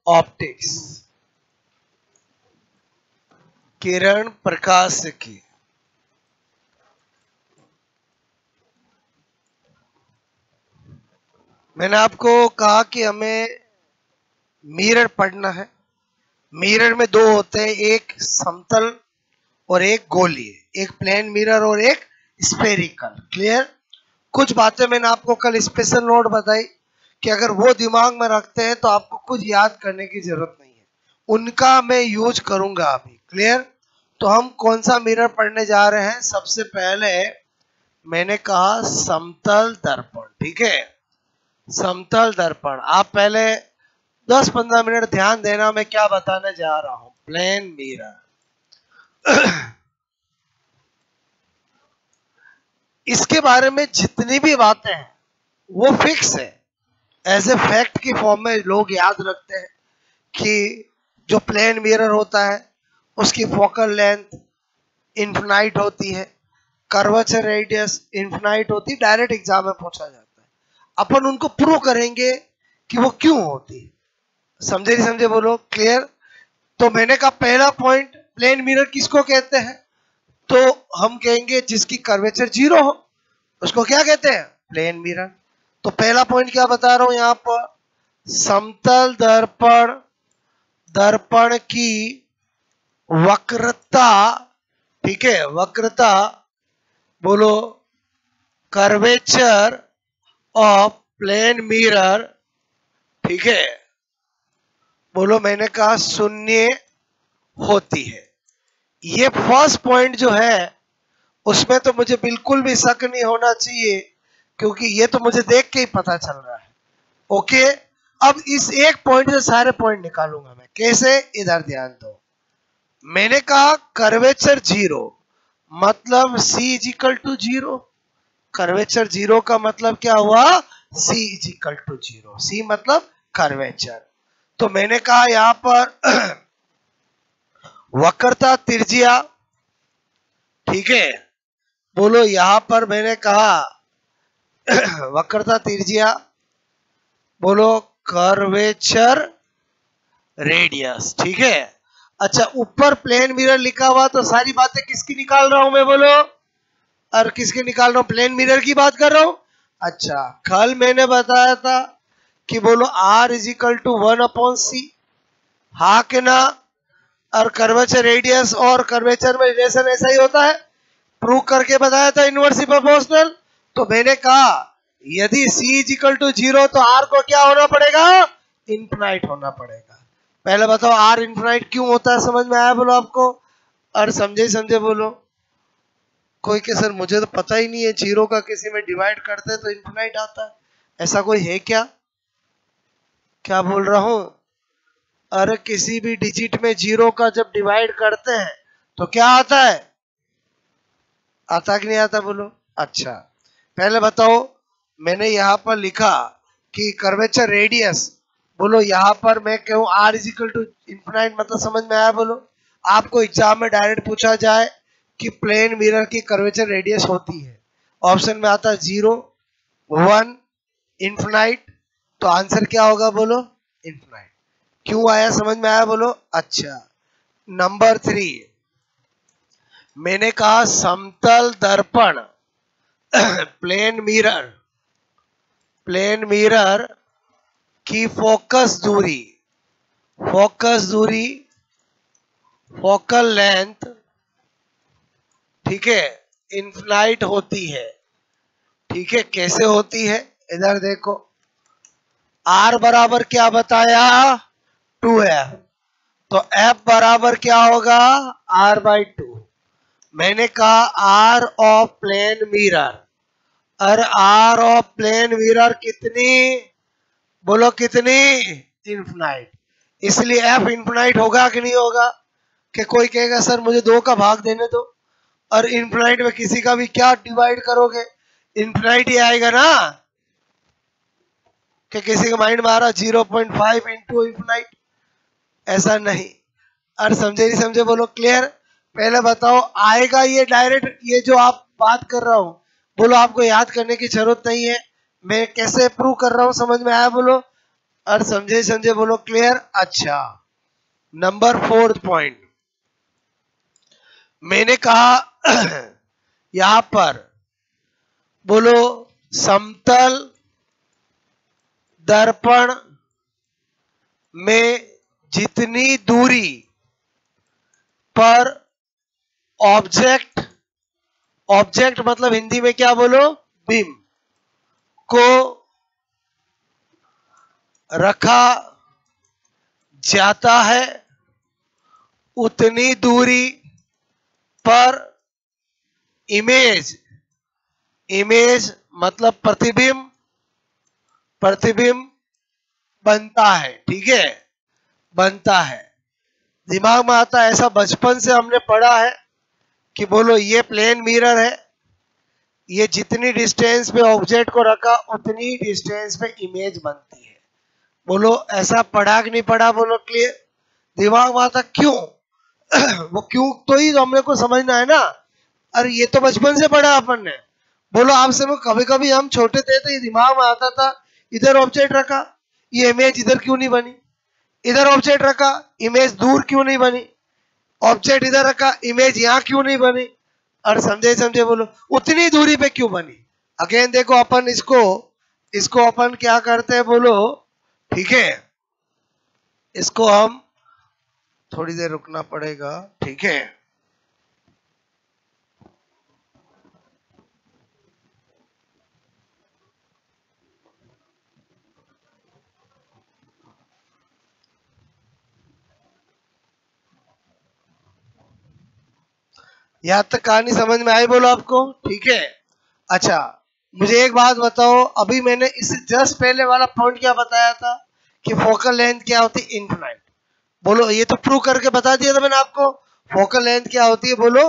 Optics, किरण प्रकाश की। मैंने आपको कहा कि हमें मिरर पढ़ना है। मिरर में दो होते हैं, एक समतल और एक गोलीय, एक प्लेन मिरर और एक स्फेरिकल। क्लियर? कुछ बातें मैंने आपको कल स्पेशल नोट बताई कि अगर वो दिमाग में रखते हैं तो आपको कुछ याद करने की जरूरत नहीं है, उनका मैं यूज करूंगा अभी। क्लियर? तो हम कौन सा मिरर पढ़ने जा रहे हैं? सबसे पहले मैंने कहा समतल दर्पण। ठीक है, समतल दर्पण। आप पहले 10-15 मिनट ध्यान देना, मैं क्या बताने जा रहा हूं। प्लेन मिरर इसके बारे में जितनी भी बातें हैं वो फिक्स है, एज ए फैक्ट की फॉर्म में लोग याद रखते हैं कि जो प्लेन मिरर होता है उसकी फोकल लेंथ इन्फिनाइट होती है, कर्वेचर रेडियस इन्फिनाइट होती है। डायरेक्ट एग्जाम में पूछा जाता है, अपन उनको प्रूव करेंगे कि वो क्यों होती है। समझे नहीं समझे बोलो? क्लियर? तो मैंने कहा पहला पॉइंट, प्लेन मिरर किसको कहते हैं? तो हम कहेंगे जिसकी कर्वेचर 0 हो उसको क्या कहते हैं? Plane mirror. तो पहला पॉइंट क्या बता रहा हूं यहां पर, समतल दर्पण, दर्पण की वक्रता। ठीक है, वक्रता बोलो, कर्वेचर ऑफ प्लेन मिरर। ठीक है, बोलो, मैंने कहा 0 होती है। ये फर्स्ट पॉइंट जो है उसमें तो मुझे बिल्कुल भी शक नहीं होना चाहिए, क्योंकि ये तो मुझे देख के ही पता चल रहा है। ओके, अब इस एक पॉइंट से सारे पॉइंट निकालूंगा मैं। कैसे? इधर ध्यान दो। मैंने कहा कर्वेचर 0 मतलब C is equal to 0। Curvature 0 का मतलब क्या हुआ? C is equal to 0। C मतलब कर्वेचर। तो मैंने कहा यहां पर वक्रता त्रिज्या। ठीक है, बोलो यहां पर मैंने कहा वक्रता त्रिज्या, बोलो कर्वेचर रेडियस। ठीक है, अच्छा, ऊपर प्लेन मिरर लिखा हुआ तो सारी बातें किसकी निकाल रहा हूं मैं? बोलो, और किसकी निकाल रहा हूं? प्लेन मिरर की बात कर रहा हूं। अच्छा, कल मैंने बताया था कि बोलो R is equal to 1/C, हाँ के ना? और कर्वेचर रेडियस और कर्वेचर में रिलेशन ऐसा ही होता है, प्रूव करके बताया था, इनवर्सली प्रोपोर्शनल। तो मैंने कहा यदि C इज इक्वल टू 0 तो R को क्या होना पड़ेगा? इनफिनाइट होना पड़ेगा। पहले बताओ R इनफिनाइट क्यों होता है? समझ में आया बोलो आपको? और समझे समझे बोलो? कोई के सर मुझे तो पता ही नहीं है, 0 का किसी में डिवाइड करते तो इनफिनाइट आता है, ऐसा कोई है क्या? क्या बोल रहा हूं? अरे किसी भी डिजिट में 0 का जब डिवाइड करते हैं तो क्या आता है? आता कि नहीं आता बोलो? अच्छा, पहले बताओ, मैंने यहां पर लिखा कि कर्वेचर रेडियस, बोलो यहां पर मैं कहूं R is equal to infinite, मतलब समझ में आया बोलो? आपको एग्जाम में डायरेक्ट पूछा जाए कि प्लेन मिरर की कर्वेचर रेडियस होती है, ऑप्शन में आता है 0, 1, इनफिनाइट, तो आंसर क्या होगा बोलो? इनफिनाइट। क्यों आया? समझ में आया बोलो? अच्छा, नंबर 3, मैंने कहा समतल दर्पण प्लेन मिरर, प्लेन मिरर की फोकस दूरी, फोकस दूरी, फोकल लेंथ, ठीक है, इनफिनाइट होती है। ठीक है, कैसे होती है? इधर देखो, R बराबर क्या बताया? 2 है, तो F बराबर क्या होगा? R/2। मैंने कहा R ऑफ प्लेन मिरर, और R ऑफ प्लेन मिरर कितनी? बोलो कितनी? इनफिनाइट। इसलिए F इनफिनाइट होगा कि नहीं होगा? कि कोई कहेगा सर मुझे 2 का भाग देने दो, और इनफिनाइट में किसी का भी क्या डिवाइड करोगे? इनफिनाइट ही आएगा ना? कि किसी के माइंड में आ रहा 0.5 इंटू इनफिनाइट, ऐसा नहीं। और समझे नहीं समझे बोलो? क्लियर? पहले बताओ, आएगा ये डायरेक्ट, ये जो आप बात कर रहा हूं बोलो आपको याद करने की जरूरत नहीं है, मैं कैसे प्रूव कर रहा हूं, समझ में आया बोलो? और समझे समझे बोलो क्लियर। अच्छा, नंबर 4 पॉइंट मैंने कहा यहां पर बोलो समतल दर्पण में जितनी दूरी पर ऑब्जेक्ट, ऑब्जेक्ट मतलब हिंदी में क्या बोलो, बीम को रखा जाता है उतनी दूरी पर इमेज, इमेज मतलब प्रतिबिंब, प्रतिबिंब बनता है। ठीक है, बनता है। दिमाग में आता है, ऐसा बचपन से हमने पढ़ा है कि बोलो ये प्लेन मिरर है, ये जितनी डिस्टेंस पे ऑब्जेक्ट को रखा उतनी डिस्टेंस पे इमेज बनती है। बोलो ऐसा पढ़ा कि नहीं पढ़ा, बोलो क्लियर। दिमाग में आता क्यों वो क्यों तो ही हमने को समझना है ना। अरे ये तो बचपन से पढ़ा अपन ने। बोलो आपसे वो कभी कभी हम छोटे थे तो ये दिमाग में आता था, इधर ऑब्जेक्ट रखा, ये इमेज इधर क्यों नहीं बनी, इधर ऑब्जेक्ट रखा, इमेज दूर क्यों नहीं बनी, ऑब्जेक्ट इधर रखा, इमेज यहाँ क्यों नहीं बनी। और समझे समझे बोलो उतनी दूरी पे क्यों बनी। अगेन देखो अपन इसको अपन क्या करते हैं बोलो, ठीक है, इसको हम थोड़ी देर रुकना पड़ेगा। ठीक है, यहां तक कहानी समझ में आई बोलो आपको। ठीक है, अच्छा मुझे एक बात बताओ, अभी मैंने इससे जस्ट पहले वाला पॉइंट क्या बताया था कि फोकल लेंथ क्या होती है, इनफिनाइट। बोलो ये तो प्रूव करके बता दिया था मैंने आपको, फोकल लेंथ क्या होती है बोलो,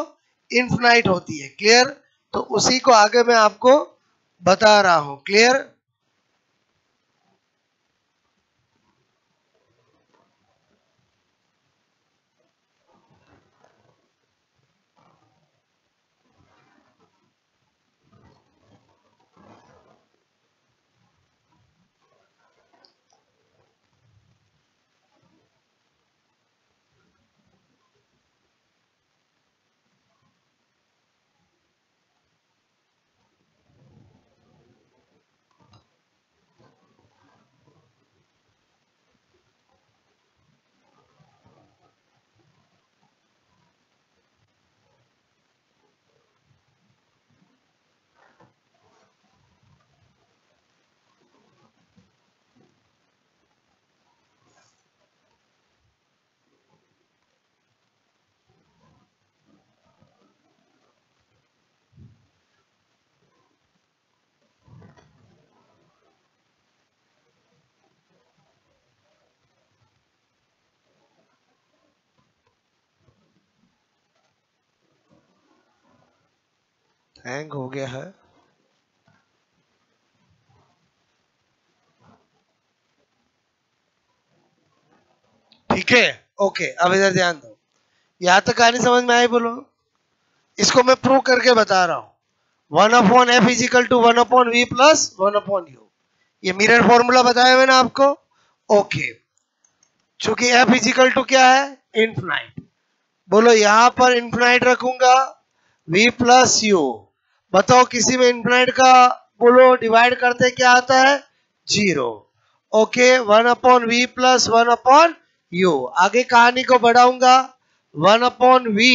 इनफिनाइट होती है। क्लियर, तो उसी को आगे मैं आपको बता रहा हूं। क्लियर, हैंग हो गया है। ठीक है, ओके, अब इधर ध्यान दो। यहां तक कहानी समझ में आई बोलो, इसको मैं प्रूव करके बता रहा हूं। 1/f is equal to 1/v plus 1/u, ये मिरर फॉर्मूला बताया मैंने आपको। ओके, चूंकि f इज इक्वल टू क्या है, इनफिनाइट। बोलो यहां पर इनफिनाइट रखूंगा v प्लस u। बताओ किसी में इनफिनाइट का बोलो डिवाइड करते क्या आता है, 0। Okay, 1/v plus 1/u। आगे कहानी को बढ़ाऊंगा, 1/v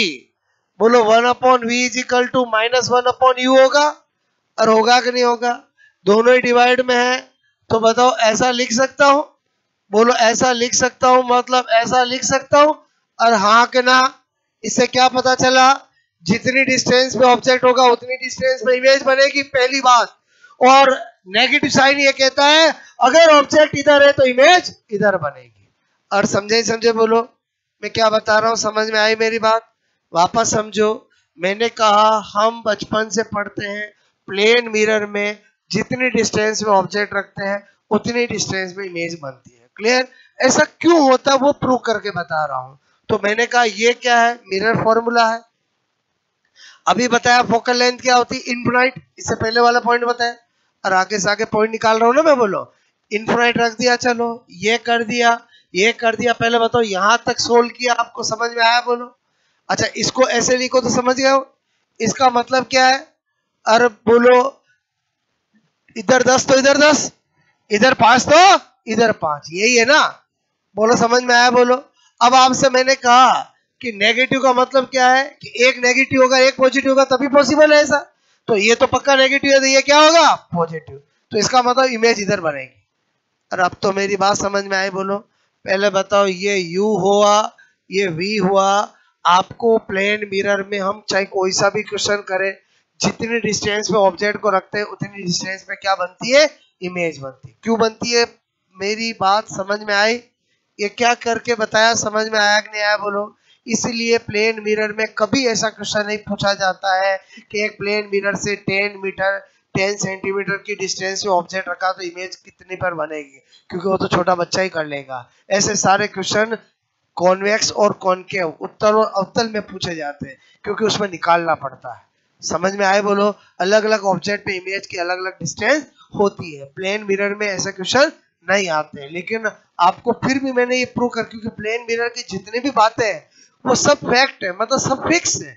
बोलो 1/v is equal to -1/u होगा, और होगा कि नहीं होगा, दोनों ही डिवाइड में है। तो बताओ ऐसा लिख सकता हूं, बोलो ऐसा लिख सकता हूं, मतलब ऐसा लिख सकता हूं, और हाँ कि ना। इससे क्या पता चला, जितनी डिस्टेंस पे ऑब्जेक्ट होगा उतनी डिस्टेंस पे इमेज बनेगी, पहली बात। और नेगेटिव साइन ये कहता है अगर ऑब्जेक्ट इधर है तो इमेज इधर बनेगी। और समझे समझे बोलो मैं क्या बता रहा हूं, समझ में आई मेरी बात। वापस समझो, मैंने कहा हम बचपन से पढ़ते हैं प्लेन मिरर में जितनी डिस्टेंस में ऑब्जेक्ट रखते हैं उतनी डिस्टेंस में इमेज बनती है। क्लियर, ऐसा क्यों होता है वो प्रूव करके बता रहा हूं। तो मैंने कहा ये क्या है, मिरर फॉर्मूला है। अभी बताया फोकल लेंथ क्या होती है, इनफिनाइट, इससे पहले वाला पॉइंट बताया, और आगे से आगे पॉइंट निकाल रहा हूं ना मैं। बोलो इन्फिनाइट रख दिया, चलो ये कर दिया, ये कर दिया। पहले बताओ यहां तक सोल्व किया, आपको समझ में आया बोलो? अच्छा इसको ऐसे लिखो तो समझ गए हो, इसका मतलब क्या है? अरे बोलो, इधर 10 तो इधर 10, इधर 5 तो इधर 5, यही है ना? बोलो समझ में आया बोलो? अब आपसे मैंने कहा कि नेगेटिव का मतलब क्या है, कि एक नेगेटिव होगा एक पॉजिटिव होगा तभी पॉसिबल है ऐसा। तो ये तो पक्का नेगेटिव है, तो ये क्या होगा? पॉजिटिव। तो इसका मतलब इमेज इधर बनेगी। और अब तो मेरी बात समझ में आई बोलो? पहले बताओ, ये u हुआ, ये v हुआ। आपको प्लेन मिरर में हम चाहे कोई सा भी क्वेश्चन करें, जितनी डिस्टेंस पे ऑब्जेक्ट को रखते हैं उतनी डिस्टेंस पे क्या बनती है? इमेज बनती है। क्यों बनती है? मेरी बात समझ में आई? ये क्या करके बताया, समझ में आया कि नहीं आया बोलो? इसलिए प्लेन मिरर में कभी ऐसा क्वेश्चन नहीं पूछा जाता है कि एक प्लेन मिरर से 10 मीटर 10 सेंटीमीटर की डिस्टेंस से ऑब्जेक्ट रखा तो इमेज कितनी पर बनेगी, क्योंकि वो तो छोटा बच्चा ही कर लेगा। ऐसे सारे क्वेश्चन कॉन्वेक्स और कॉनकेव, उत्तल और अवतल में पूछे जाते हैं, क्योंकि उसमें निकालना पड़ता है। समझ में आए बोलो? अलग अलग ऑब्जेक्ट पे इमेज की अलग अलग डिस्टेंस होती है। प्लेन मिरर में ऐसे क्वेश्चन नहीं आते हैं। लेकिन आपको फिर भी मैंने ये प्रूव कर, क्योंकि प्लेन मिरर की जितनी भी बातें हैं वो सब फैक्ट है, मतलब सब फिक्स है।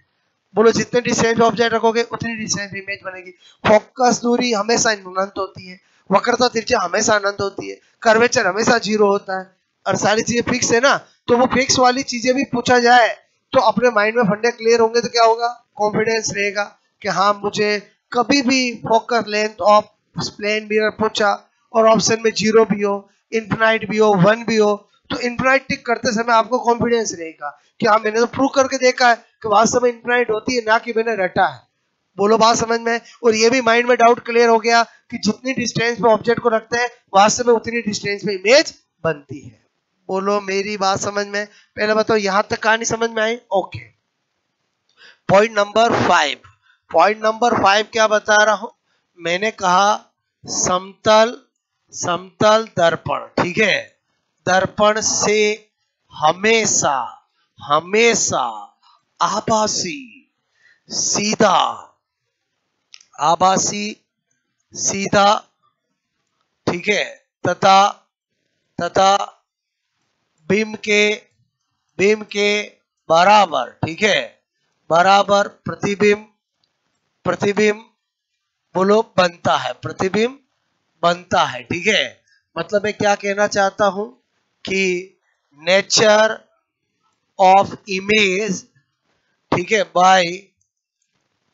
बोलो जितने डिस्टेंस ऑब्जेक्ट रखोगे उतनी डिस्टेंस इमेज बनेगी। फोकस दूरी हमेशा अनंत होती है, वक्रता त्रिज्या हमेशा अनंत होती है, कर्वेचर हमेशा 0 होता है, और सारी चीजें फिक्स है ना। तो वो फिक्स वाली चीजें भी पूछा जाए तो अपने माइंड में फंडे क्लियर होंगे तो क्या होगा? कॉन्फिडेंस रहेगा कि हाँ मुझे कभी भी focus length of plane mirror पूछा और ऑप्शन में 0 भी हो, इनफिनाइट भी हो, 1 भी हो, तो इनफिनाइट टिक करते समय आपको कॉन्फिडेंस रहेगा कि हाँ मैंने तो प्रूव करके देखा है कि वास्तव में इनफिनाइट होती है, ना कि मैंने रटा है। बोलो बात समझ में? और ये भी माइंड में डाउट क्लियर हो गया कि जितनी डिस्टेंस पे ऑब्जेक्ट को रखते हैं वास्तव में उतनी डिस्टेंस पे इमेज बनती है। बोलो मेरी बात समझ में? पहले बताओ यहां तक कहानी समझ में आई? Okay. Point number 5, point number 5 क्या बता रहा हूं? मैंने कहा समतल, समतल दर्पण, ठीक है, दर्पण से हमेशा हमेशा आभासी सीधा, आभासी सीधा, ठीक है, तथा तथा बिंब के बराबर, ठीक है, बराबर प्रतिबिंब, प्रतिबिंब बोलो बनता है, प्रतिबिंब बनता है, ठीक है। मतलब मैं क्या कहना चाहता हूं कि नेचर ऑफ इमेज, ठीक है, बाय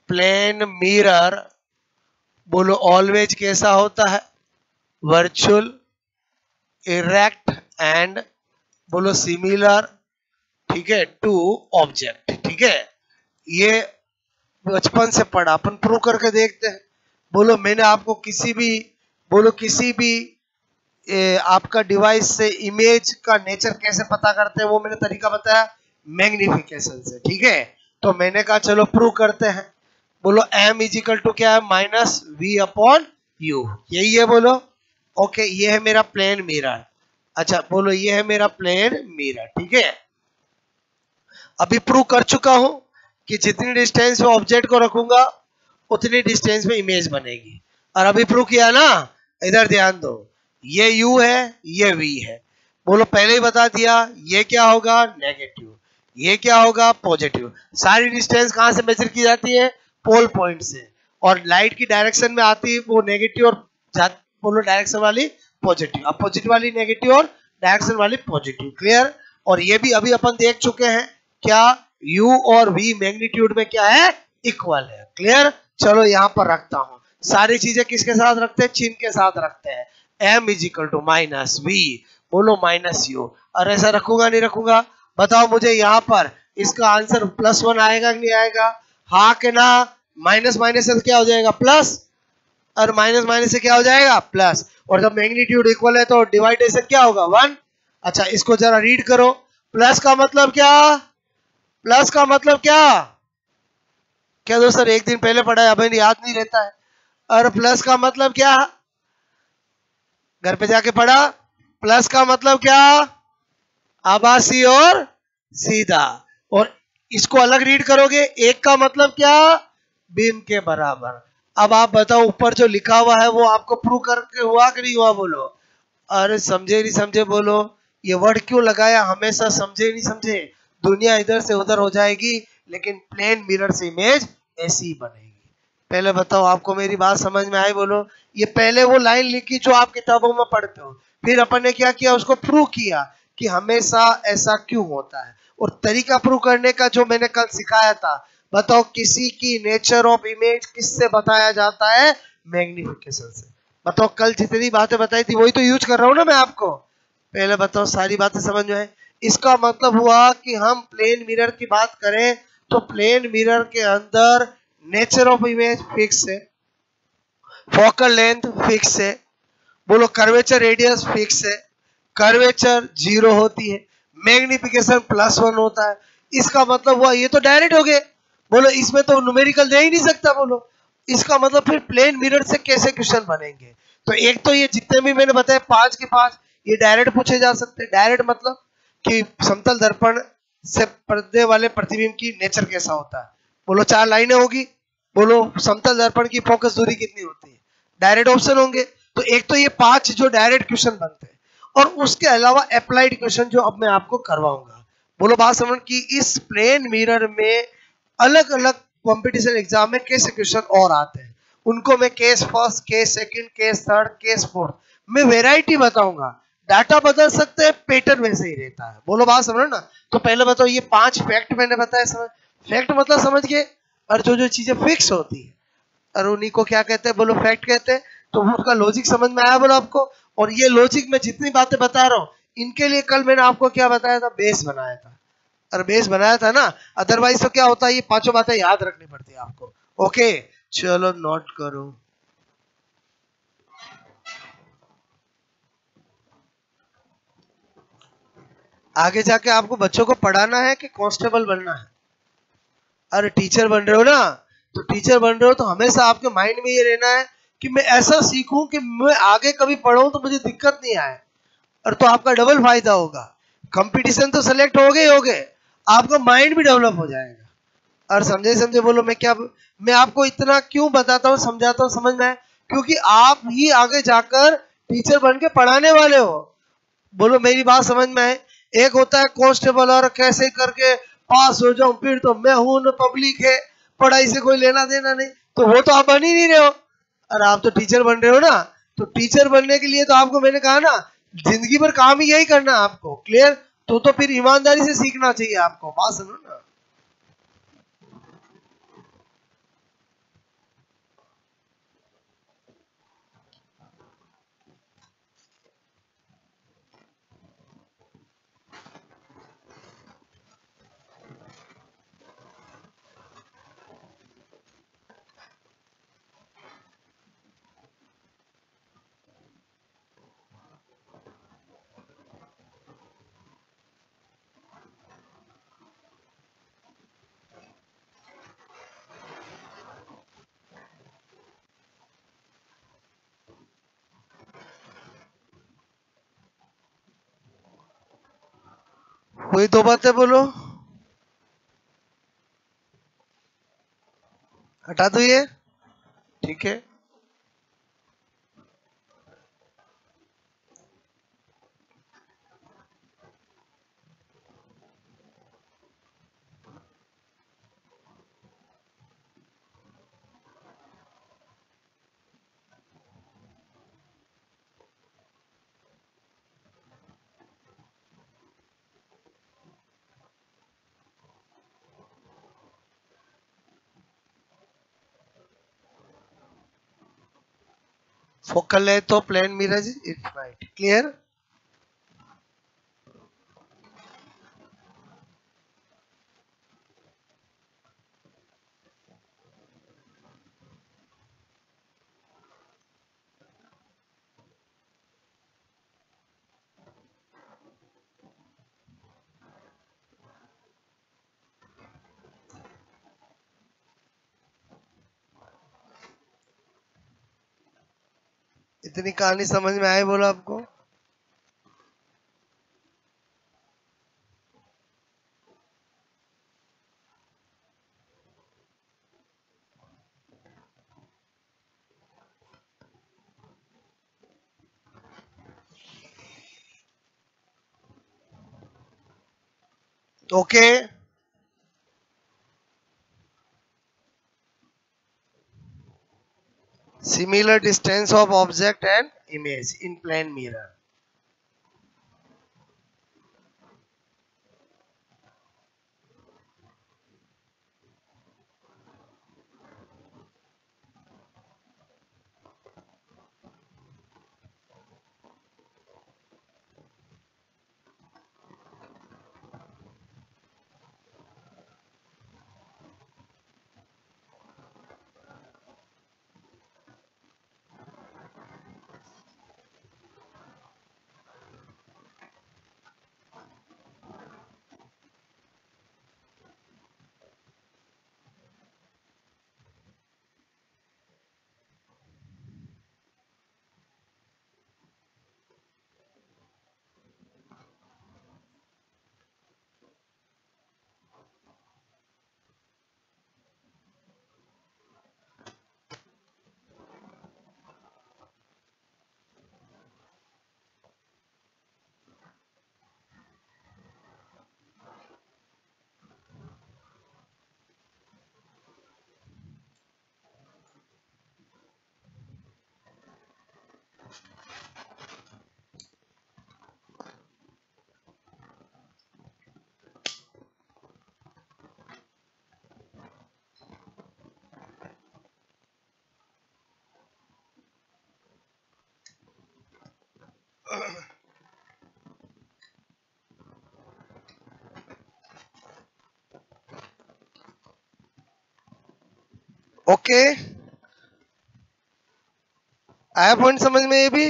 प्लेन मिरर बोलो ऑलवेज कैसा होता है? वर्चुअल, इरेक्ट एंड बोलो सिमिलर, ठीक है, टू ऑब्जेक्ट, ठीक है। ये बचपन से पढ़ा, अपन प्रूव करके देखते हैं। बोलो मैंने आपको किसी भी, बोलो किसी भी आपका डिवाइस से इमेज का नेचर कैसे पता करते हैं वो मैंने तरीका बताया, मैग्निफिकेशन से, ठीक है। तो मैंने कहा चलो प्रूव करते हैं। बोलो m इज इक्वल टू क्या है? माइनस v अपॉन u, यही है बोलो? ओके, ये है मेरा प्लेन मिरर। अच्छा बोलो ये है मेरा प्लेन मिरर, ठीक है। अभी प्रूव कर चुका हूं कि जितनी डिस्टेंस में ऑब्जेक्ट को रखूंगा उतनी डिस्टेंस में इमेज बनेगी। और अभी प्रूव किया ना, इधर ध्यान दो, ये u है, ये v है। बोलो पहले ही बता दिया, ये क्या होगा? नेगेटिव, ये क्या होगा? पॉजिटिव। सारी डिस्टेंस कहां से मेजर की जाती है? पोल पॉइंट से। और लाइट की डायरेक्शन में आती है वो नेगेटिव, और बोलो डायरेक्शन वाली पॉजिटिव, अब पॉजिटिव वाली नेगेटिव और डायरेक्शन वाली पॉजिटिव। क्लियर? और ये भी अभी अपन देख चुके हैं क्या u और v मैग्नीट्यूड में क्या है? इक्वल है। क्लियर? चलो यहां पर रखता हूं, सारी चीजें किसके साथ रखते हैं? चिन्ह के साथ रखते हैं। m is equal to minus v, बोलो माइनस u। और ऐसा रखूंगा नहीं रखूंगा? बताओ मुझे यहाँ पर इसका आंसर +1 आएगा कि नहीं आएगा? हाँ के ना? माइनस माइनस से क्या हो जाएगा? प्लस, और माइनस माइनस से क्या हो जाएगा? प्लस। और जब मैग्नीट्यूड इक्वल है तो डिवाइडेशन क्या होगा? 1। अच्छा इसको जरा रीड करो, प्लस का मतलब क्या? प्लस का मतलब क्या? क्या दोस्तों एक दिन पहले पढ़ा है, अभी याद नहीं रहता है? और प्लस का मतलब क्या? घर पे जाके पढ़ा। प्लस का मतलब क्या? आभासी और सीधा। और इसको अलग रीड करोगे, एक का मतलब क्या? बिंब के बराबर। अब आप बताओ ऊपर जो लिखा हुआ है वो आपको प्रूव करके हुआ कि नहीं हुआ? बोलो। अरे समझे नहीं समझे बोलो, ये वर्ड क्यों लगाया, हमेशा समझे नहीं समझे। दुनिया इधर से उधर हो जाएगी, लेकिन प्लेन मिरर से इमेज ऐसी ही बनेगी। पहले बताओ, आपको मेरी बात समझ में आई बोलो। ये पहले वो लाइन लिखी जो आप किताबों में पढ़ते हो, फिर अपन ने क्या किया, उसको प्रूव किया कि हमेशा ऐसा क्यों होता है। और तरीका प्रूव करने का जो मैंने कल सिखाया था, बताओ किसी की नेचर ऑफ इमेज किससे बताया जाता है, मैग्निफिकेशन से। बताओ कल जितनी बातें बताई थी वही तो यूज कर रहा हूं ना मैं आपको। पहले बताओ सारी बातें समझ में आए। इसका मतलब हुआ कि हम प्लेन मिरर की बात करें तो प्लेन मिरर के अंदर नेचर ऑफ इमेज फिक्स है, फोकल लेंथ फिक्स है, बोलो कर्वेचर रेडियस फिक्स है, कर्वेचर 0 होती है, मैग्निफिकेशन +1 होता है। इसका मतलब हुआ ये तो डायरेक्ट हो गए, बोलो इसमें तो न्यूमेरिकल दे ही नहीं सकता बोलो। इसका मतलब फिर प्लेन मिरर से कैसे क्वेश्चन बनेंगे। तो एक तो ये जितने भी मैंने बताए 5 के 5 ये डायरेक्ट पूछे जा सकते हैं। डायरेक्ट मतलब कि समतल दर्पण से पर्दे वाले प्रतिबिंब की नेचर कैसा होता है, बोलो 4 लाइनें होगी, बोलो समतल दर्पण की फोकस दूरी कितनी होती है, डायरेक्ट ऑप्शन होंगे। तो एक तो ये 5 जो डायरेक्ट क्वेश्चन बनते हैं, और उसके अलावा अप्लाइड क्वेश्चन जो अब मैं आपको करवाऊंगा। बोलो बात समझ कि इस प्लेन मिरर में अलग अलग कंपटीशन एग्जाम में कैसे क्वेश्चन और आते हैं, उनको मैं case first, case second, case third, case fourth मैं वेराइटी बताऊंगा। डाटा बदल सकते हैं, पैटर्न वैसे ही रहता है। बोलो बात समझ ना। तो पहले बताओ, ये 5 फैक्ट मैंने बताया, समझ फैक्ट मतलब समझ गए। और जो जो चीजें फिक्स होती है और उन्हीं को क्या कहते हैं, बोलो फैक्ट कहते हैं। तो उसका लॉजिक समझ में आया बोलो आपको। और ये लॉजिक में जितनी बातें बता रहा हूँ, इनके लिए कल मैंने आपको क्या बताया था, बेस बनाया था। और बेस बनाया था ना, अदरवाइज तो क्या होता है, ये पांचों बातें याद रखनी पड़ती है आपको। ओके, चलो नोट करो। आगे जाके आपको बच्चों को पढ़ाना है कि कांस्टेबल बनना है। अरे टीचर बन रहे हो ना, तो टीचर बन रहे हो तो हमेशा आपके माइंड में ये रहना है कि मैं ऐसा सीखूं कि मैं आगे कभी पढ़ूं तो मुझे दिक्कत नहीं आए। और तो आपका डबल फायदा होगा। कंपटीशन तो सेलेक्ट हो गए, आपका माइंड भी डेवलप हो जाएगा। और समझे समझे बोलो, मैं आपको इतना क्यों बताता हूँ, समझाता हूँ, समझ में आए, क्योंकि आप ही आगे जाकर टीचर बन के पढ़ाने वाले हो। बोलो मेरी बात समझ में आए। एक होता है कांस्टेबल, और कैसे करके पास हो जाऊं, फिर तो मैं हूं न पब्लिक है, पढ़ाई से कोई लेना देना नहीं, तो वो तो आप बन ही नहीं रहे हो। और आप तो टीचर बन रहे हो ना, तो टीचर बनने के लिए तो आपको मैंने कहा ना, जिंदगी भर काम ही यही करना है आपको। क्लियर। तो फिर ईमानदारी से सीखना चाहिए आपको। बात सुनो ना। कोई दो बातें बोलो, हटा दो ये। ठीक है। फोकल है तो plane mirror is right. Clear. इतनी कहानी समझ में आए बोलो आपको। Okay, similar distance of object and image in plane mirror. Okay, आया पॉइंट समझ में? ये भी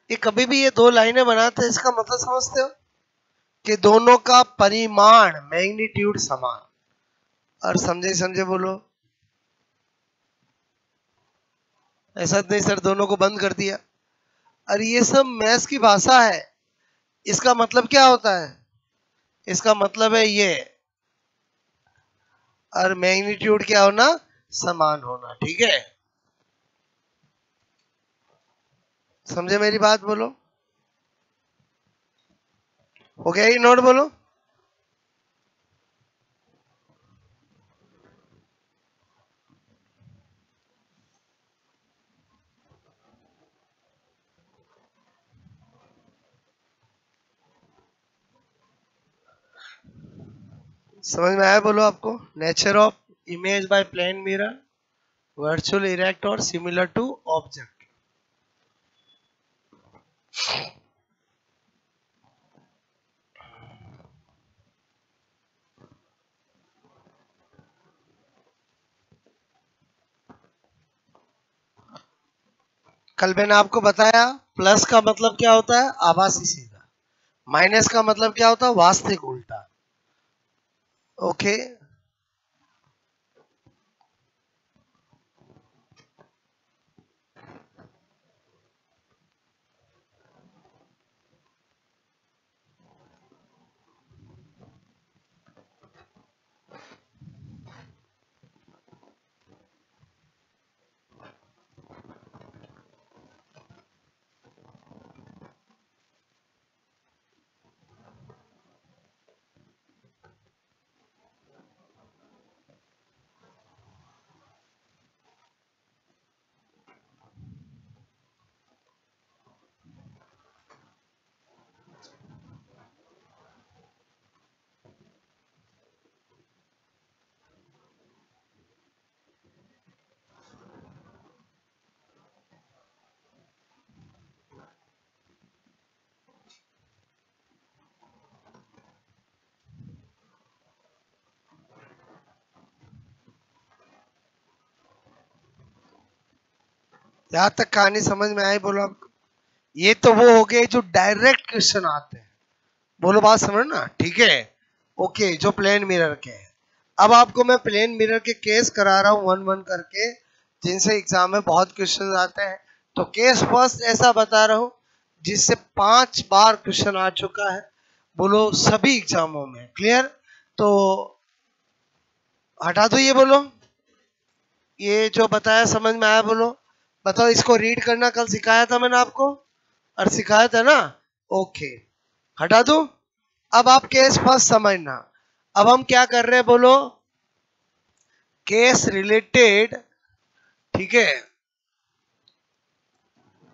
ये कभी भी ये दो लाइनें बनाते हैं, इसका मतलब समझते हो कि दोनों का परिमाण मैग्नीट्यूड समान। और समझे समझे बोलो। ऐसा नहीं सर दोनों को बंद कर दिया। और ये सब मैथ्स की भाषा है। इसका मतलब क्या होता है? इसका मतलब है ये, और मैग्नीट्यूड क्या होना? समान होना। ठीक है, समझे मेरी बात? बोलो, हो गया ये नोट? बोलो। समझ में आया? बोलो आपको। Nature of image by plane mirror, virtual erect और सिमिलर टू ऑब्जेक्ट। कल मैंने आपको बताया प्लस का मतलब क्या होता है? आभासी सीधा। माइनस का मतलब क्या होता है? वास्तविक उल्टा। ओके, यहां तक कहानी समझ में आई? बोलो आपको। ये तो वो हो गए जो डायरेक्ट क्वेश्चन आते हैं। बोलो, बात समझ ना? ठीक है, ओके, जो प्लेन मिरर के हैं। अब आपको मैं प्लेन मिरर के केस करा रहा हूं वन वन करके, जिनसे एग्जाम में बहुत क्वेश्चन आते हैं। तो केस फर्स्ट ऐसा बता रहा हूं जिससे 5 बार क्वेश्चन आ चुका है। बोलो, सभी एग्जामों में। क्लियर? तो हटा दो ये। बोलो, ये जो बताया समझ में आया? बोलो, बताओ। इसको रीड करना कल सिखाया था मैंने आपको। और सिखाया था ना, ओके हटा दूं। अब आप केस फर्स्ट समझना। अब हम क्या कर रहे हैं बोलो, केस रिलेटेड, ठीक है,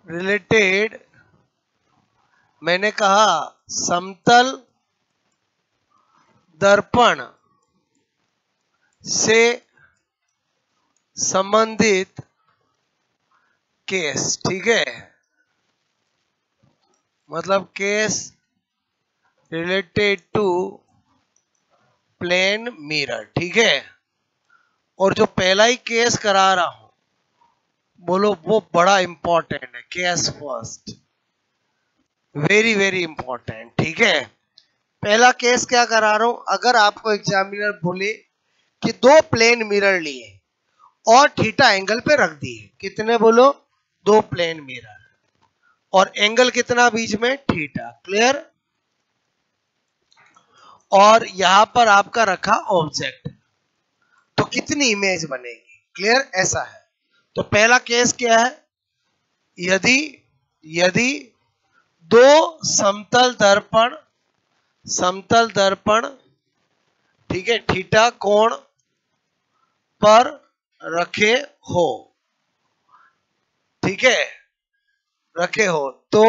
रिलेटेड मैंने कहा समतल दर्पण से संबंधित केस, ठीक है, मतलब case related to plane mirror, ठीक है। और जो पहला ही केस करा रहा हूं बोलो वो बड़ा इंपॉर्टेंट है, case first, very very important, ठीक है। पहला केस क्या करा रहा हूं, अगर आपको एग्जामिनर बोले कि दो प्लेन मिरर लिए और थीटा एंगल पे रख दिए, कितने बोलो, दो प्लेन मिरर, और एंगल कितना बीच में, थीटा, क्लियर। और यहां पर आपका रखा ऑब्जेक्ट, तो कितनी इमेज बनेगी, क्लियर, ऐसा है। तो पहला केस क्या है, यदि यदि दो समतल दर्पण, ठीक है, थीटा कोण पर रखे हो, ठीक है, रखे हो, तो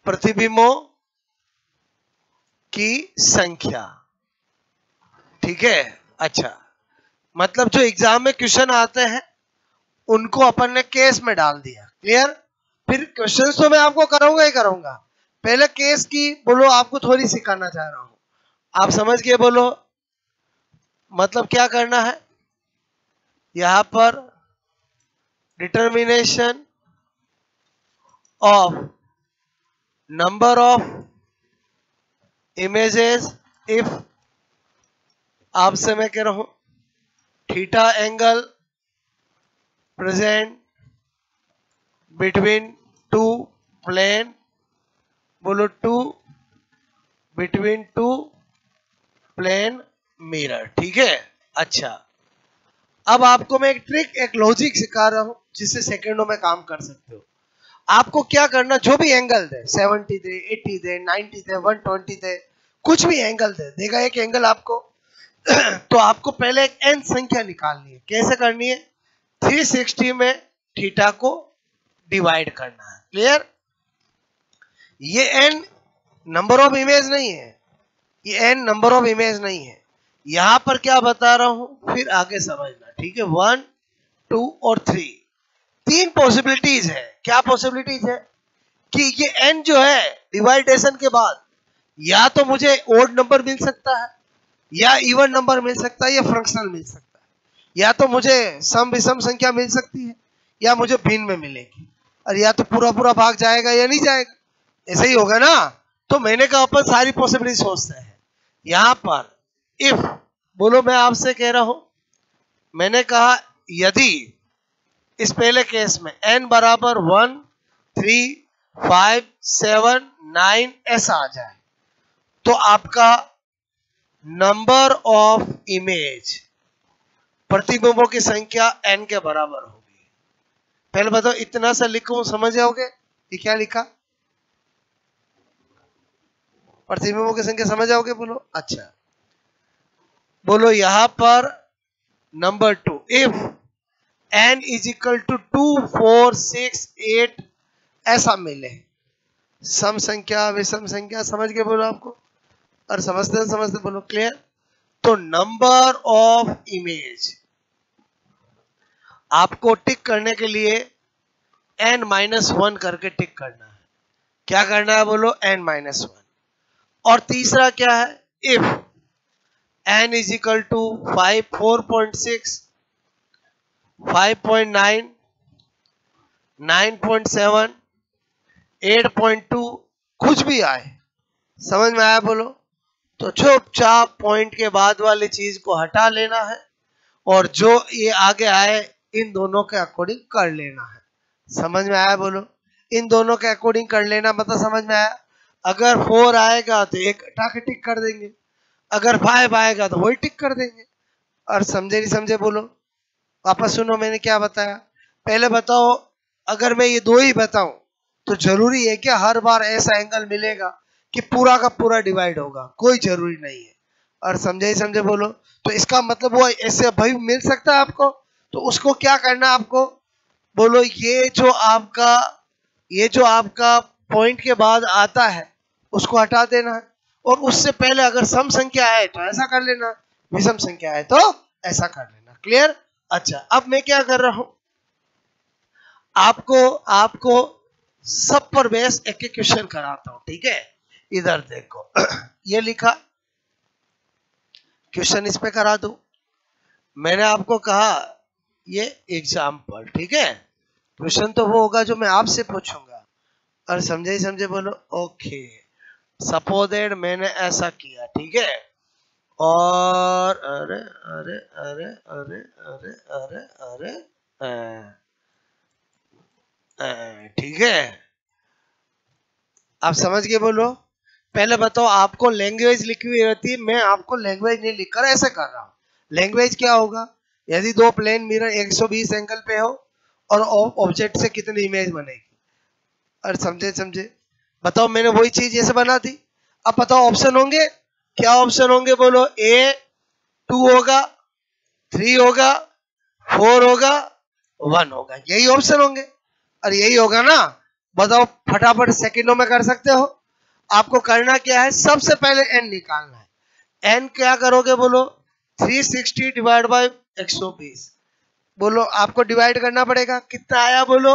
प्रतिबिंबों की संख्या, ठीक है। अच्छा, मतलब जो एग्जाम में क्वेश्चन आते हैं उनको अपन ने केस में डाल दिया, क्लियर। फिर क्वेश्चन तो मैं आपको कराऊंगा ही कराऊंगा, पहले केस की बोलो आपको थोड़ी सिखाना चाह रहा हूं, आप समझ गए बोलो। मतलब क्या करना है, यहां पर determination of number of images if, आपसे मैं कह रहा हूं theta angle present between two plane, बोलो two between two plane mirror, ठीक है। अच्छा, अब आपको मैं एक ट्रिक, एक लॉजिक सिखा रहा हूं जिससे सेकंडों में काम कर सकते हो। आपको क्या करना, जो भी एंगल दे, 70 दे, 80 दे, 90 दे, 120 दे, कुछ भी एंगल दे देगा एक एंगल आपको तो आपको पहले एक n संख्या निकालनी है। कैसे करनी है, 360 में थीटा को डिवाइड करना है, क्लियर। ये n नंबर ऑफ इमेज नहीं है, ये n नंबर ऑफ इमेज नहीं है, यहां पर क्या बता रहा हूं फिर आगे समझना, ठीक है। 1, 2 और 3, तीन पॉसिबिलिटीज है। क्या पॉसिबिलिटीज है कि ये n जो है डिवाइडेशन के बाद या तो मुझे ओड नंबर मिल सकता है, या इवन नंबर मिल सकता है, या फ्रैक्शनल मिल सकता है, या तो मुझे सम विषम संख्या मिल सकती है, या मुझे भिन्न में मिलेगी, और या तो पूरा पूरा भाग जाएगा या नहीं जाएगा, ऐसा ही होगा ना। तो मैंने कहा अपन सारी पॉसिबिलिटी सोचते हैं। यहां पर इफ, बोलो मैं आपसे कह रहा हूं, मैंने कहा यदि इस पहले केस में n बराबर 1, 3, 5, 7, 9 ऐसा आ जाए तो आपका नंबर ऑफ इमेज, प्रतिबिंबों की संख्या n के बराबर होगी। पहले बताओ, इतना सा लिखूं समझ जाओगे कि क्या लिखा, प्रतिबिंबों की संख्या समझ जाओगे बोलो। अच्छा, बोलो यहां पर number 2, if n is equal to 2, 4, 6, 8 ऐसा मिले, सम संख्या विषम संख्या, समझ के बोलो आपको, और समझते समझते बोलो, क्लियर। तो नंबर ऑफ इमेज आपको टिक करने के लिए n-1 करके टिक करना है। क्या करना है बोलो, n-1। और तीसरा क्या है, if n is equal to 5, 4.6, 5.9, 9.7, 8.2 कुछ भी आए, समझ में आया बोलो, तो चुपचाप पॉइंट के बाद वाली चीज को हटा लेना है और जो ये आगे आए इन दोनों के अकॉर्डिंग कर लेना है। समझ में आया बोलो, इन दोनों के अकॉर्डिंग कर लेना, मतलब समझ में आया। अगर 4 आएगा तो एक हटा के टिक कर देंगे, अगर 5 आएगा तो वही टिक कर देंगे। और समझे नहीं समझे बोलो, वापस सुनो मैंने क्या बताया। पहले बताओ, अगर मैं ये दो ही बताऊं तो जरूरी है क्या हर बार ऐसा एंगल मिलेगा कि पूरा का पूरा डिवाइड होगा? कोई जरूरी नहीं है। और समझे ही समझे बोलो। तो इसका मतलब वो ऐसे भाई मिल सकता है आपको, तो उसको क्या करना है आपको? बोलो ये जो आपका पॉइंट के बाद आता है उसको हटा देना है, और उससे पहले अगर सम संख्या है तो ऐसा कर लेना, विषम संख्या है तो ऐसा कर लेना। क्लियर? अच्छा, अब मैं क्या कर रहा हूं, आपको सब पर बेस एक एक क्वेश्चन कराता हूं। ठीक है, इधर देखो ये लिखा क्वेश्चन, इस पे करा दो। मैंने आपको कहा ये एग्जाम्पल। ठीक है, क्वेश्चन तो वो होगा जो मैं आपसे पूछूंगा। और समझे ही समझे बोलो। ओके, सपोजेड मैंने ऐसा किया। ठीक है, और अरे अरे अरे अरे अरे अरे अरे ठीक है, आप समझ गए बोलो। पहले बताओ, आपको लैंग्वेज लिखी हुई रहती है, मैं आपको लैंग्वेज नहीं लिखकर ऐसे कर रहा हूं। लैंग्वेज क्या होगा? यदि दो प्लेन मिरर 120 एंगल पे हो और ऑब्जेक्ट से कितनी इमेज बनेगी। और समझे? बताओ, मैंने वही चीज ऐसे बना दी। अब बताओ ऑप्शन होंगे, क्या ऑप्शन होंगे बोलो? ए 2 होगा, 3 होगा, 4 होगा, 1 होगा, यही ऑप्शन होंगे। और यही होगा ना? बताओ, फटाफट सेकंडों में कर सकते हो। आपको करना क्या है, सबसे पहले एन निकालना है। एन क्या करोगे बोलो? 360 डिवाइड बाय 120। बोलो, आपको डिवाइड करना पड़ेगा। कितना आया बोलो?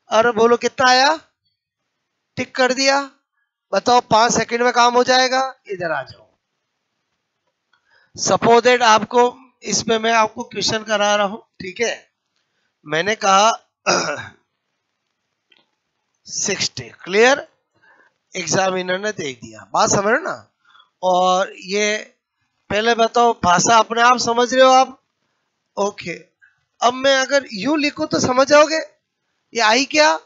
और बोलो कितना आया? टिक कर दिया। बताओ 5 सेकंड में काम हो जाएगा। इधर आ जाओ। सपोजेड आपको इसमें मैं आपको क्वेश्चन करा रहा हूं। ठीक है, मैंने कहा 60। क्लियर? एग्जामिनर ने देख दिया। बात समझ रहे ना? और ये पहले बताओ, भाषा अपने आप समझ रहे हो आप? ओके, अब मैं अगर यूं लिखूं तो समझ जाओगे। ये आई क्या?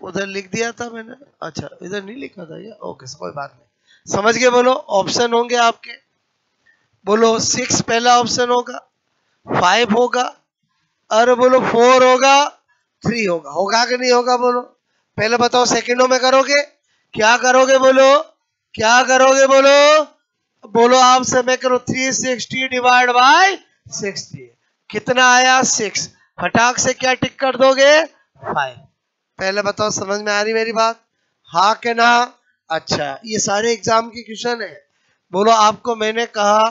उधर लिख दिया था मैंने। अच्छा, इधर नहीं लिखा था ये। ओके, कोई बात नहीं। समझ गए बोलो? ऑप्शन होंगे आपके। बोलो 6 पहला ऑप्शन होगा, 5 होगा, और बोलो 4 होगा, 3 होगा। होगा कि नहीं होगा बोलो? पहले बताओ, सेकंडों में करोगे? क्या करोगे बोलो? क्या करोगे बोलो? बोलो आपसे मैं करो 360 डिवाइड बाय 60। कितना आया? 6। फटाक से क्या टिक कर दोगे? 5। पहले बताओ, समझ में आ रही मेरी बात? हाँ के ना? अच्छा, ये सारे एग्जाम की क्वेश्चन है। बोलो, आपको मैंने कहा,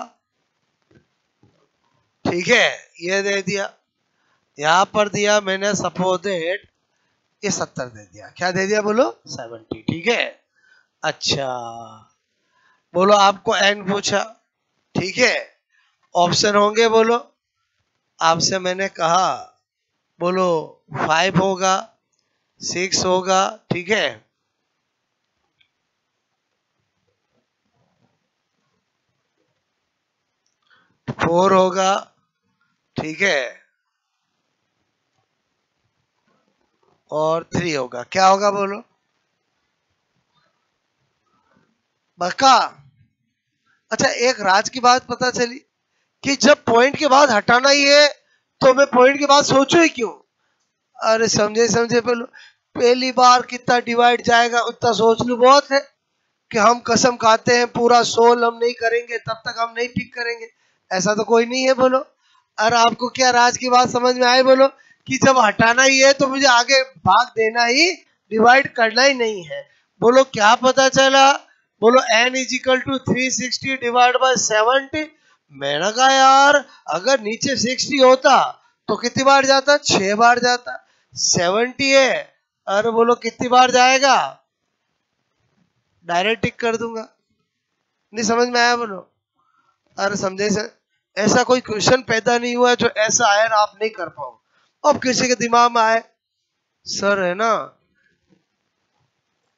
ठीक है, ये दे दिया, यहां पर दिया मैंने सपोजेड ये 70 दे दिया। क्या दे दिया बोलो? 70। ठीक है, अच्छा बोलो, आपको एन पूछा। ठीक है, ऑप्शन होंगे बोलो। आपसे मैंने कहा बोलो 5 होगा, 6 होगा, ठीक है, 4 होगा, ठीक है, और 3 होगा। क्या होगा बोलो? बका? अच्छा, एक राज की बात पता चली कि जब पॉइंट के बाद हटाना ही है तो मैं पॉइंट के बाद सोचू ही क्यों? अरे समझे बोलो। पहली बार कितना डिवाइड जाएगा उतना सोच लू बहुत है, कि हम कसम खाते हैं पूरा 16 हम नहीं करेंगे तब तक हम नहीं ठीक करेंगे। ऐसा तो कोई नहीं है बोलो। और आपको क्या राज की बात समझ में आए बोलो? कि जब हटाना ही है तो मुझे आगे भाग देना ही, डिवाइड करना ही नहीं है। बोलो क्या पता चला? बोलो n is equal to 360 divide by 70। मैंने कहा यार, अगर नीचे 60 होता तो कितनी बार जाता? 6 बार जाता। 70 है, अरे बोलो कितनी बार जाएगा? डायरेक्ट टिक कर दूंगा। नहीं समझ में आया बोलो? अरे समझे से ऐसा कोई क्वेश्चन पैदा नहीं हुआ जो ऐसा आए और आप नहीं कर पाओ। अब किसी के दिमाग में आए, सर है ना,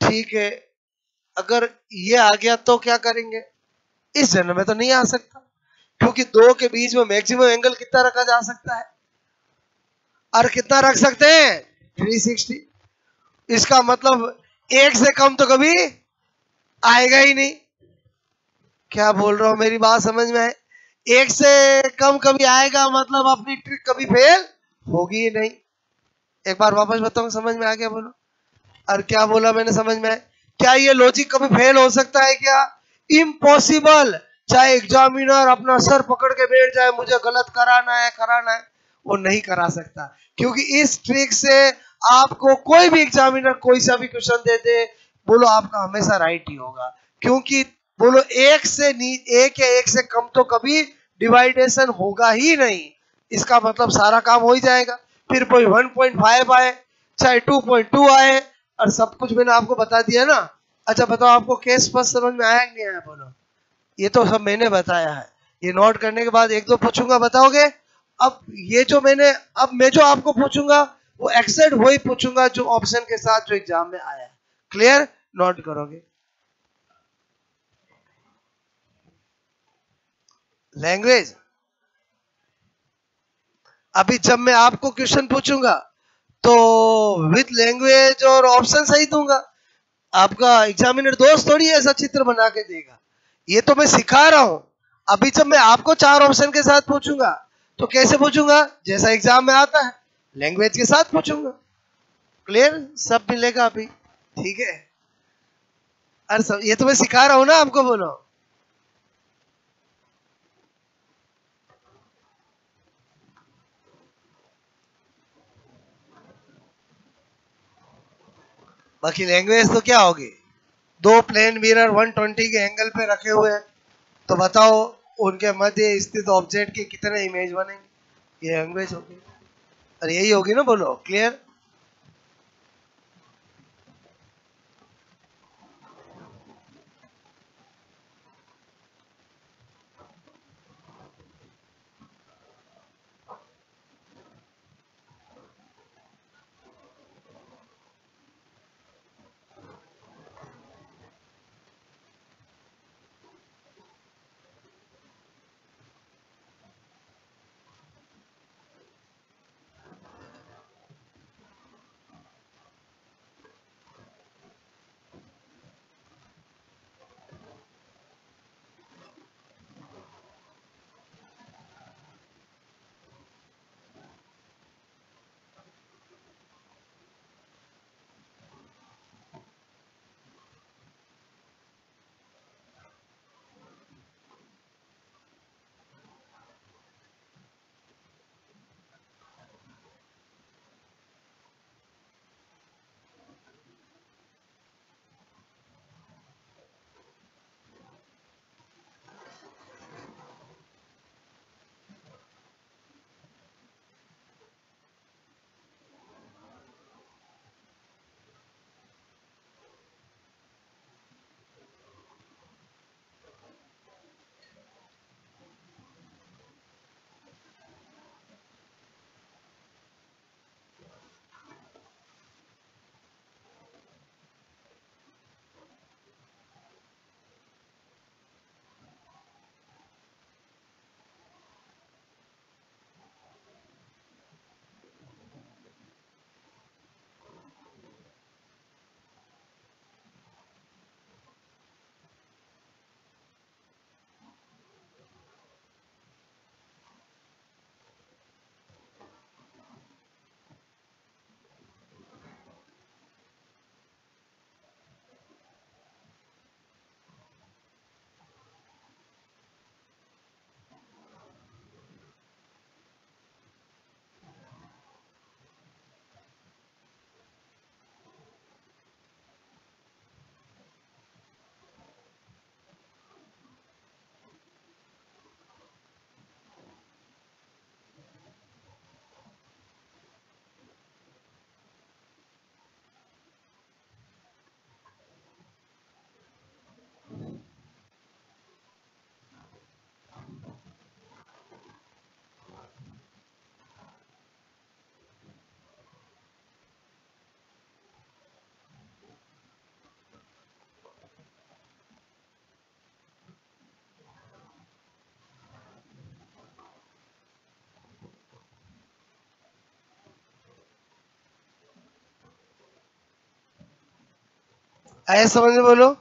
ठीक है, अगर ये आ गया तो क्या करेंगे? इस जन्म में तो नहीं आ सकता, क्योंकि दो के बीच में मैक्सिमम एंगल कितना रखा जा सकता है? और कितना रख सकते हैं? 360। इसका मतलब एक से कम तो कभी आएगा ही नहीं। क्या बोल रहा हूं, मेरी बात समझ में है? एक से कम कभी आएगा मतलब अपनी ट्रिक कभी फेल होगी ही नहीं। एक बार वापस बताऊं, समझ में आ गया? बोलो। और क्या बोला मैंने, समझ में आया? क्या ये लॉजिक कभी फेल हो सकता है क्या? इम्पॉसिबल। चाहे एग्जामिनर अपना सर पकड़ के बैठ जाए, मुझे गलत कराना है, वो नहीं करा सकता। क्योंकि इस ट्रिक से आपको कोई भी एग्जामिनर कोई सा भी क्वेश्चन दे दे, बोलो आपका हमेशा राइट ही होगा। क्योंकि बोलो एक या एक से कम तो कभी डिवाइडेशन होगा ही नहीं। इसका मतलब सारा काम हो ही जाएगा। फिर कोई 1.5 आए, चाहे 2.2 आए, और सब कुछ मैंने आपको बता दिया ना। अच्छा बताओ, आपको केस फर्स्ट समझ में आया कि नहीं आया? बोलो। ये तो सब मैंने बताया है। ये नोट करने के बाद एक दो पूछूंगा, बताओगे? अब ये जो मैंने, अब मैं जो आपको पूछूंगा वो एक्सेक्ट वही पूछूंगा जो ऑप्शन के साथ जो एग्जाम में आया है। क्लियर? नोट करोगे? लैंग्वेज। अभी जब मैं आपको क्वेश्चन पूछूंगा तो विथ लैंग्वेज और ऑप्शन सही दूंगा। आपका एग्जामिनर दोस्त थोड़ी ऐसा चित्र बना के देगा। ये तो मैं सिखा रहा हूं। अभी जब मैं आपको 4 ऑप्शन के साथ पूछूंगा तो कैसे पूछूंगा? जैसा एग्जाम में आता है, लैंग्वेज के साथ पूछूंगा। क्लियर? सब मिलेगा अभी। ठीक है? अरे सब ये तो मैं सिखा रहा हूं ना आपको। बोलो। बाकी लैंग्वेज तो क्या होगी? दो प्लेन मिरर 120 के एंगल पे रखे हुए हैं, तो बताओ उनके मध्य स्थित ऑब्जेक्ट के कितने इमेज बनेंगे? ये लैंग्वेज होगी। और यही होगी ना। बोलो। क्लियर? आया समझ में? बोलो।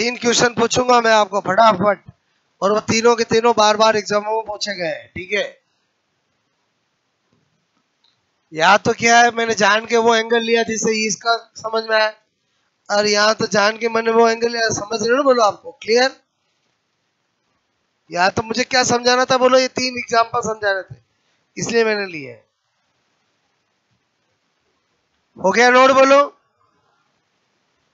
3 क्वेश्चन पूछूंगा मैं आपको फटाफट, और वो तीनों के तीनों बार बार एग्जामों में पूछे गए हैं, ठीक है। यहाँ तो क्या है, मैंने जान के वो एंगल लिया जिससे इसका समझ में आया, और यहाँ तो जान के मैंने वो एंगल लिया, समझ रहे हो ना, बोलो आपको क्लियर। यहाँ तो मुझे क्या समझाना था, बोलो ये 3 एग्जाम्पल समझाने थे, इसलिए मैंने लिए। हो गया नोट, बोलो।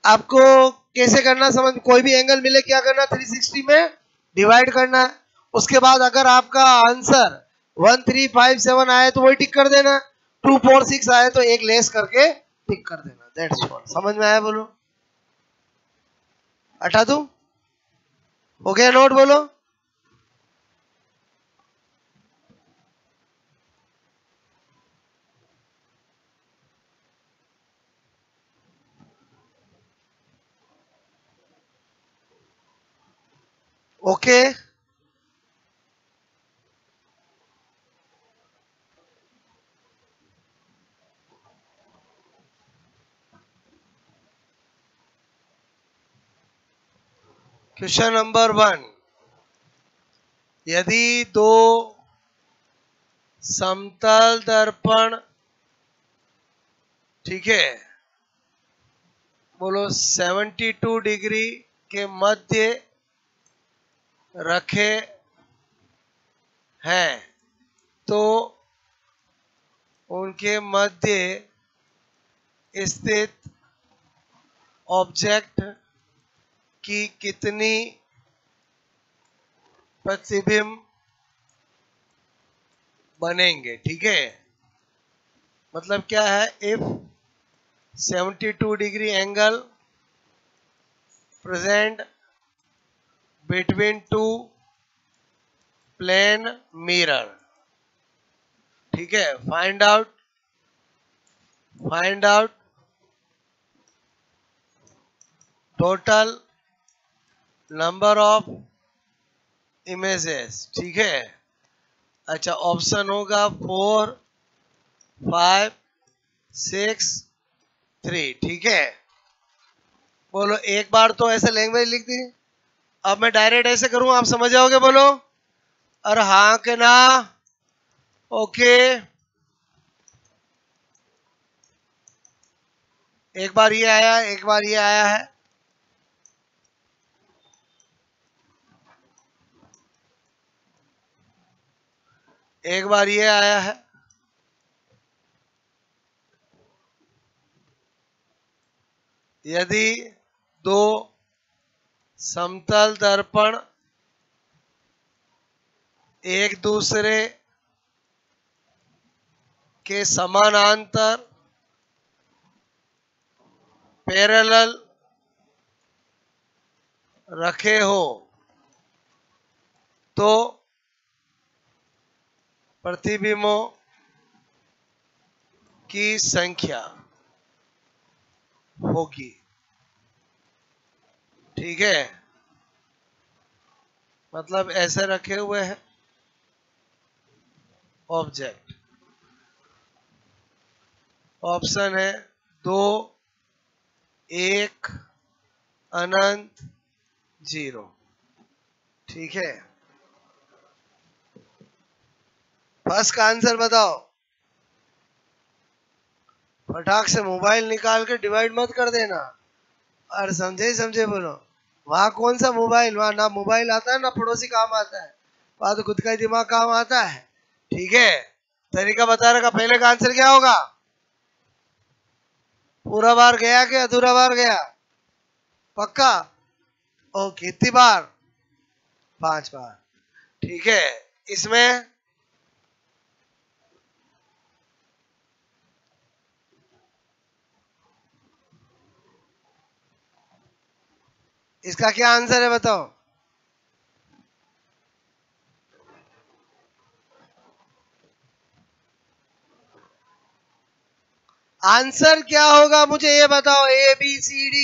आपको कैसे करना समझ, कोई भी एंगल मिले क्या करना, 360 में डिवाइड करना है। उसके बाद अगर आपका आंसर 1357 आए तो वही टिक कर देना, 246 आए तो एक लेस करके टिक कर देना, दैट्स ऑल। समझ में आया, बोलो। हटा दूं? हो गया नोट, बोलो। ओके, क्वेश्चन नंबर 1, यदि दो समतल दर्पण, ठीक है, बोलो 72 डिग्री के मध्य रखे हैं तो उनके मध्य स्थित ऑब्जेक्ट की कितनी प्रतिबिंब बनेंगे, ठीक है। मतलब क्या है, if 72 degree angle present between two plane mirror, ठीक है, find out total number of images, ठीक है। अच्छा, ऑप्शन होगा 4, 5, 6, 3, ठीक है। बोलो एक बार तो ऐसे लैंग्वेज लिख दी, अब मैं डायरेक्ट ऐसे करूं, आप समझ जाओगे, बोलो। अरे हाँ के ना, ओके। एक बार ये आया, एक बार ये आया है, एक बार ये आया है, यदि दो समतल दर्पण एक दूसरे के समानांतर पैरेलल रखे हो तो प्रतिबिंबों की संख्या होगी, ठीक है। मतलब ऐसे रखे हुए हैं ऑब्जेक्ट, ऑप्शन है 2, 1, अनंत, 0, ठीक है। फर्स्ट का आंसर बताओ, फटाक से मोबाइल निकाल के डिवाइड मत कर देना, और समझे समझे बोलो। वहां कौन सा मोबाइल, वहां ना मोबाइल आता है ना पड़ोसी काम आता है, वहां तो खुद का ही दिमाग काम आता है, ठीक है। तरीका बता रहा, पहले का आंसर क्या होगा, पूरा बार गया कि अधूरा बार गया, पक्का, ओ कितनी बार, 5 बार, ठीक है। इसमें इसका क्या आंसर है बताओ। आंसर क्या होगा मुझे ये बताओ, ABCD।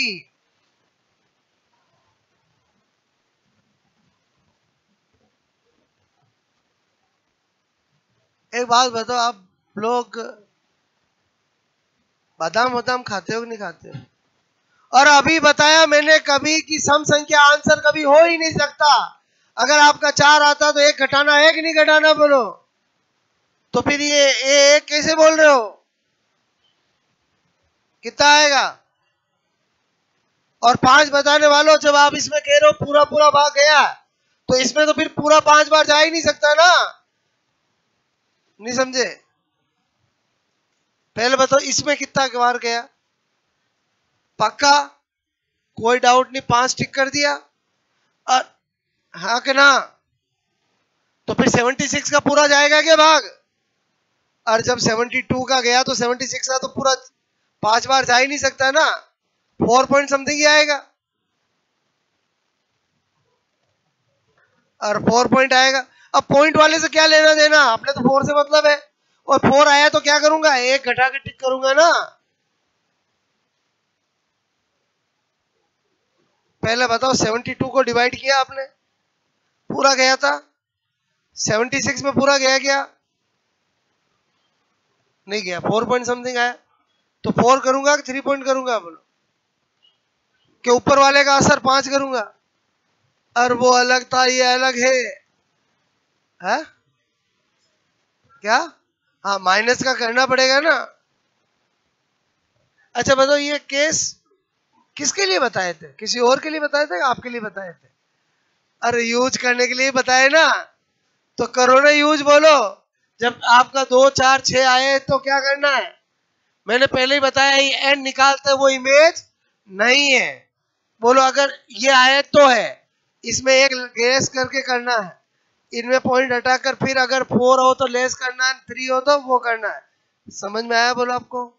एक बात बताओ, आप लोग बादाम वादाम खाते हो कि नहीं खाते हो? और अभी बताया मैंने कभी कि सम संख्या आंसर कभी हो ही नहीं सकता। अगर आपका 4 आता तो 1 घटाना है कि नहीं घटाना, बोलो। तो फिर ये कैसे बोल रहे हो, कितना आएगा? और 5 बताने वालों, जब आप इसमें कह रहे हो पूरा पूरा भाग गया, तो इसमें तो फिर पूरा 5 बार जा ही नहीं सकता ना। नहीं समझे? पहले बताओ इसमें कितना बार गया, पक्का? कोई डाउट नहीं, 5 टिक कर दिया। और हाँ कि ना? तो फिर 76 का पूरा जाएगा क्या भाग? और जब 72 का गया तो 76 का तो पूरा 5 बार जा ही नहीं सकता ना, 4 पॉइंट समथिंग ही आएगा। और 4 पॉइंट आएगा। अब पॉइंट वाले से क्या लेना देना, अपने तो 4 से मतलब है। और 4 आया तो क्या करूंगा, 1 घटा के टिक करूंगा ना। पहले बताओ 72 को डिवाइड किया आपने, पूरा गया था। 76 में पूरा गया क्या? नहीं गया, 4 पॉइंट समथिंग आया। तो 4 करूंगा कि 3 पॉइंट करूंगा, बोलो? कि ऊपर वाले का असर 5 करूंगा? और वो अलग था, ये अलग है? क्या? हाँ, माइनस का करना पड़ेगा ना। अच्छा बताओ, ये केस किसके लिए बताए थे, किसी और के लिए बताए थे, आपके लिए बताए थे? अरे यूज करने के लिए बताए ना, तो करो ना यूज, बोलो। जब आपका 2 4 6 आए तो क्या करना है? मैंने पहले ही बताया, ये एन निकालते वो इमेज नहीं है। बोलो अगर ये आए तो है, इसमें एक गैस करके करना है, इनमें पॉइंट हटाकर फिर अगर 4 हो तो लेस करना है, 3 हो तो वो करना है। समझ में आया बोलो आपको?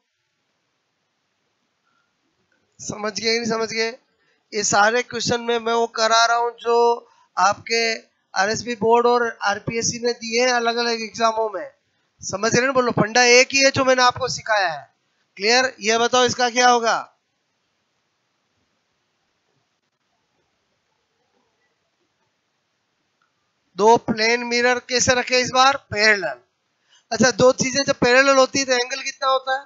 समझ गए कि नहीं समझ गए? ये सारे क्वेश्चन में मैं वो करा रहा हूँ जो आपके आरएसबी बोर्ड और आरपीएससी ने दिए हैं अलग अलग एग्जामों में। समझ रहे ना? बोलो फंडा एक ही है जो मैंने आपको सिखाया है। क्लियर? ये बताओ इसका क्या होगा? दो प्लेन मिरर कैसे रखे इस बार? पैरेलल। अच्छा, दो चीजें जब पैरेलल होती है तो एंगल कितना होता है?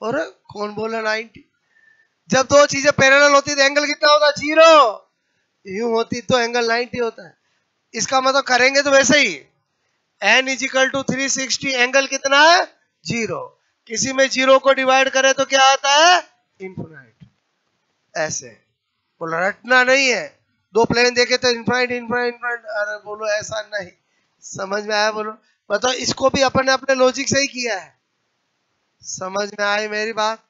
और कौन बोला 90? जब दो चीजें पैरेलल होती है तो एंगल कितना होता है? 0। यूं होती तो एंगल 90 होता है। इसका मतलब करेंगे तो वैसे ही, n is equal to 360, angle कितना है? 0। किसी में 0 को डिवाइड करे तो क्या आता है? इन्फिनाइट। ऐसे बोलो, रटना नहीं है। दो प्लेन देखे तो इन्फिनाइट इन्फिनाइट इन्फिनाइट, अरे बोलो ऐसा नहीं। समझ में आया? बोलो। बताओ, इसको भी अपन ने अपने लॉजिक से ही किया है। समझ में आई मेरी बात?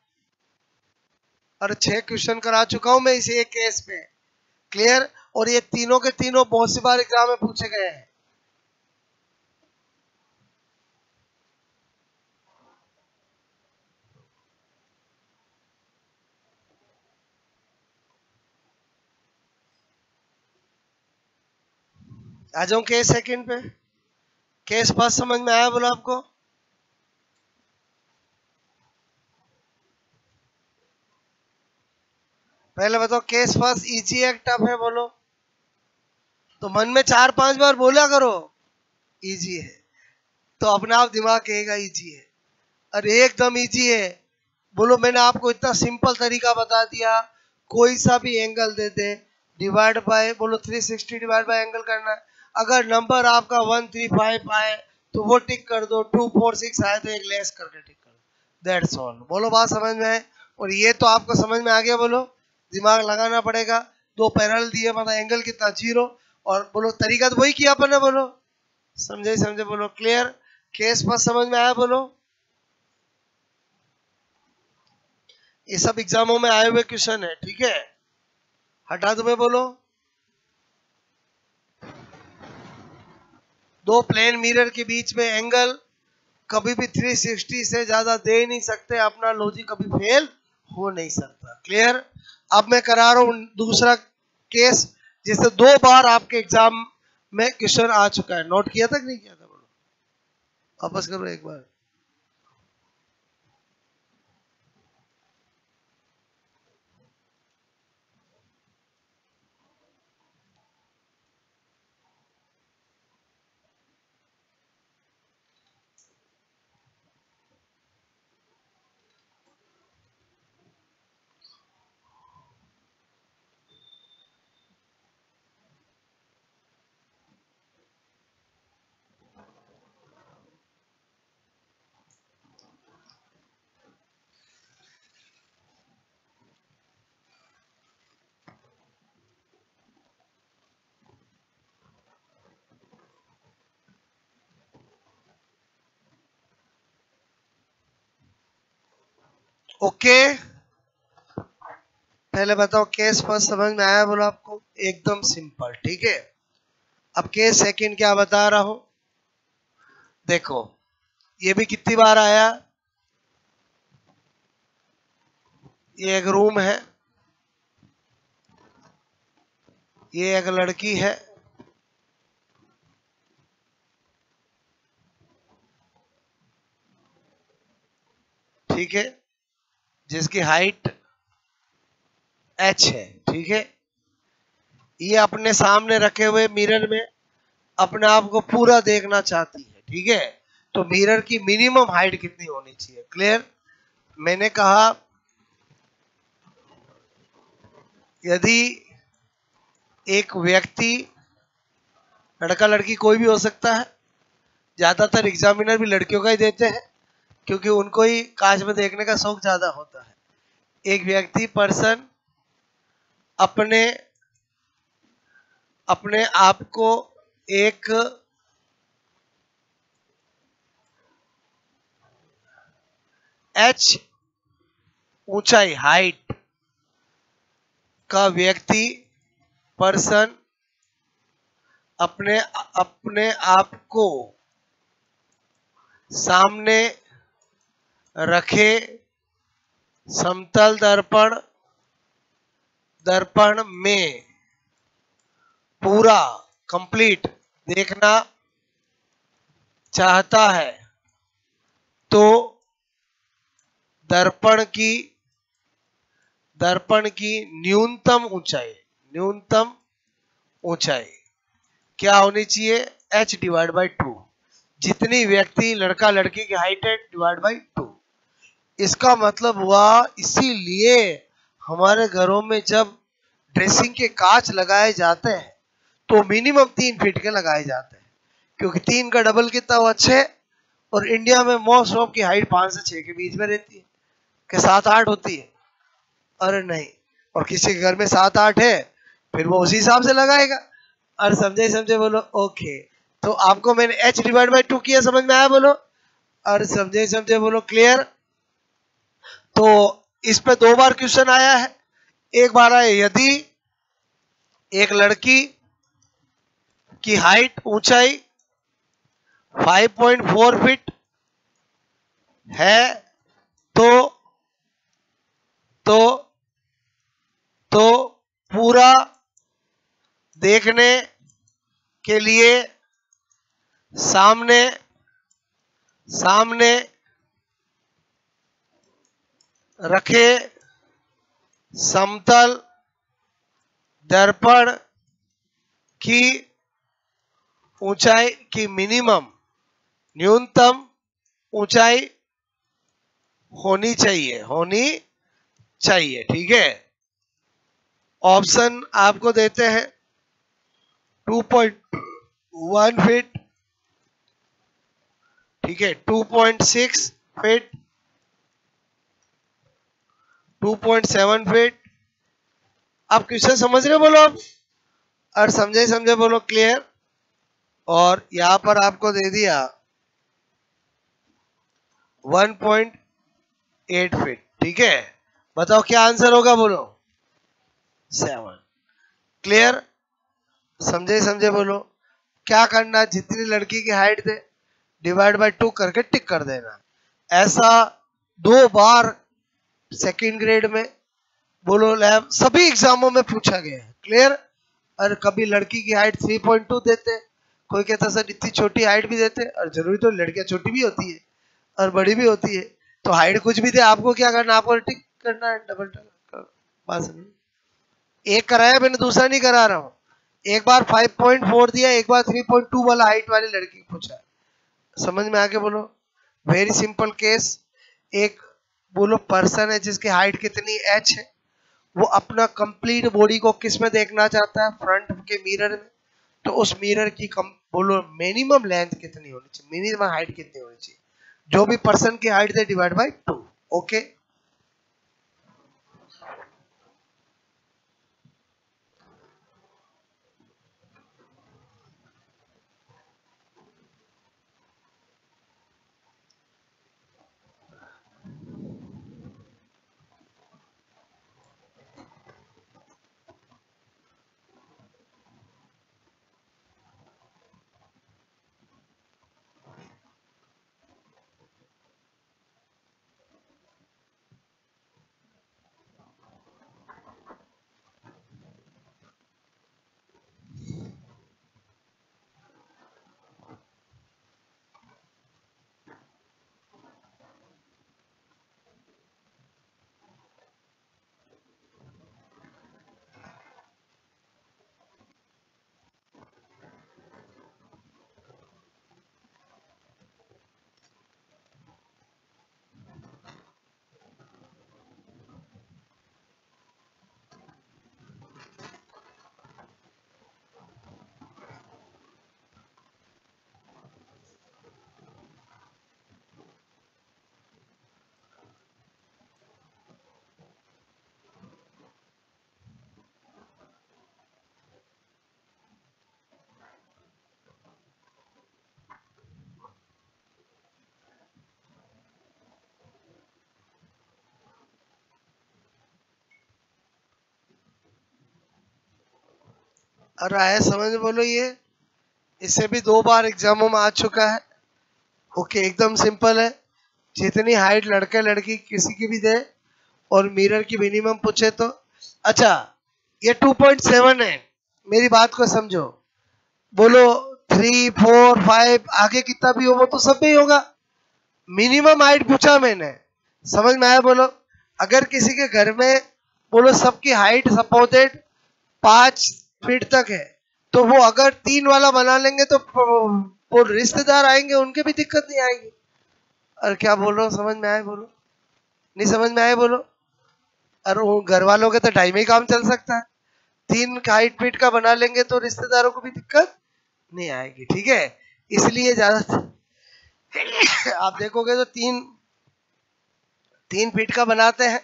और 6 क्वेश्चन करा चुका हूं मैं इस एक केस पे। क्लियर? और ये तीनों के तीनों बहुत सी बार एग्जाम में पूछे गए हैं। आ जाऊं केस सेकंड पे। केस फर्स्ट समझ में आया बोलो आपको? पहले बताओ, केस फर्स्ट इजी है टफ है, बोलो? तो मन में 4 5 बार बोला करो इजी है, तो अपना आप दिमाग कहेगा इजी है। अरे एकदम इजी है। बोलो, मैंने आपको इतना सिंपल तरीका बता दिया, कोई सा भी angle they they, divide by, बोलो 360 डिवाइड बाय एंगल करना है। अगर नंबर आपका 135 आए तो वो टिक कर दो, 246 आए तो एक लेस करके टिक कर दो, दैट्स ऑल। बोलो बात समझ में आए? और ये तो आपको समझ में आ गया, बोलो? दिमाग लगाना पड़ेगा। दो पैरेलल दिए, मतलब एंगल कितना? 0। और बोलो तरीका तो वही किया अपन ने, बोलो? समझे समझे? बोलो क्लियर? केस बस समझ में आया, बोलो? ये सब एग्जामों में आए हुए क्वेश्चन है, ठीक है? हटा दो मैं, बोलो? दो प्लेन मिरर के बीच में एंगल कभी भी 360 से ज्यादा दे ही नहीं सकते, अपना लॉजिक कभी फेल हो नहीं सकता। क्लियर? अब मैं करा रहा हूं दूसरा केस, जिससे 2 बार आपके एग्जाम में क्वेश्चन आ चुका है। नोट किया था कि नहीं किया था, बोलो? वापस करो एक बार। ओके, पहले बताओ केस फर्स्ट समझ में आया बोलो आपको? एकदम सिंपल, ठीक है। अब केस सेकंड क्या बता रहा हूं, देखो ये भी कितनी बार आया। ये एक रूम है, ये एक लड़की है, ठीक है, जिसकी हाइट h है, ठीक है। ये अपने सामने रखे हुए मिरर में अपने आप को पूरा देखना चाहती है, ठीक है। तो मिरर की मिनिमम हाइट कितनी होनी चाहिए? क्लियर? मैंने कहा यदि एक व्यक्ति, लड़का लड़की कोई भी हो सकता है, ज्यादातर एग्जामिनर भी लड़कियों का ही देते हैं क्योंकि उनको ही कांच में देखने का शौक ज्यादा होता है। एक व्यक्ति पर्सन अपने अपने आप को एक h ऊंचाई हाइट का व्यक्ति पर्सन अपने अपने आप को सामने रखे समतल दर्पण दर्पण में पूरा कंप्लीट देखना चाहता है तो दर्पण की न्यूनतम ऊंचाई क्या होनी चाहिए? h/2, जितनी व्यक्ति लड़का लड़की की हाइट है /2। इसका मतलब हुआ, इसीलिए हमारे घरों में जब ड्रेसिंग के कांच लगाए जाते हैं तो मिनिमम 3 फीट के लगाए जाते हैं, क्योंकि 3 का डबल कितना हुआ? 6। और इंडिया में मोस्ट ऑफ की हाइट 5 से 6 के बीच में रहती है, कि 7-8 होती है। अरे नहीं, और किसी के घर में 7-8 है फिर वो उसी हिसाब से लगाएगा। और समझे समझे बोलो ओके। तो आपको मैंने h/2 किया, समझ में आया बोलो? और समझे समझे बोलो क्लियर? तो इस पे 2 बार क्वेश्चन आया है। एक बार आया यदि एक लड़की की हाइट ऊंचाई 5.4 फीट है तो तो तो पूरा देखने के लिए सामने रखे समतल दर्पण की ऊंचाई की न्यूनतम ऊंचाई होनी चाहिए, ठीक है। ऑप्शन आपको देते हैं 2.1 फीट, ठीक है, 2.6 फीट, 2.7 फीट। आप क्वेश्चन समझ रहे हो बोलो आप? और समझे बोलो क्लियर? और यहां पर आपको दे दिया 1.8 फीट, ठीक है। बताओ क्या आंसर होगा बोलो? 7। क्लियर? समझे बोलो? क्या करना, जितनी लड़की की हाइट दे /2 करके टिक कर देना। ऐसा 2 बार सेकंड ग्रेड में बोलो लैब सभी एग्जामों में पूछा गया है। क्लियर? और कभी लड़की की हाइट 3.2 देते, कोई कहता सर इतनी छोटी हाइट भी देते, और जरूरी तो लड़कियां छोटी भी होती है और बड़ी भी होती है, तो हाइट कुछ भी दे, आपको क्या करना, आपको टिक करना है डबल टक। बात समझ? एक कराया मैंने, दूसरा नहीं करा रहा हूं। एक बार 5.4 दिया, एक बार 3.2 वाला हाइट वाली लड़की पूछा। समझ में आके बोलो? Very simple case. एक बोलो पर्सन है जिसकी हाइट कितनी h है, वो अपना कंप्लीट बॉडी को किस में देखना चाहता है? फ्रंट के मिरर में। तो उस मिरर की बोलो मिनिमम लेंथ कितनी होनी चाहिए, मिनिमम हाइट कितनी होनी चाहिए? जो भी पर्सन की हाइट है /2। ओके, और आया समझ में? बोलो ये इससे भी 2 बार एग्जामों में आ चुका है। ओके, एकदम सिंपल है। जितनी हाइट लड़के लड़की किसी की भी दे और मिरर की मिनिमम पूछे तो अच्छा, ये 2.7 है। मेरी बात को समझो। बोलो 3, 4, 5 आगे कितना भी हो वो तो सब में ही होगा। मिनिमम हाइट पूछा मैंने, समझ में आया? बोलो अगर किसी के घर में बोलो सबकी हाइट सपोर्टेड 5 फीट तक है तो वो अगर 3 वाला बना लेंगे तो वो रिश्तेदार आएंगे उनके भी दिक्कत नहीं आएगी। और क्या बोल रहा हूँ, समझ में आए? बोलो नहीं समझ में आए? बोलो। और वो घर वालों के तो टाइम ही काम चल सकता है। 3 हाइट फीट का बना लेंगे तो रिश्तेदारों को भी दिक्कत नहीं आएगी। ठीक है, इसलिए ज्यादा आप देखोगे तो 3 फीट का बनाते हैं।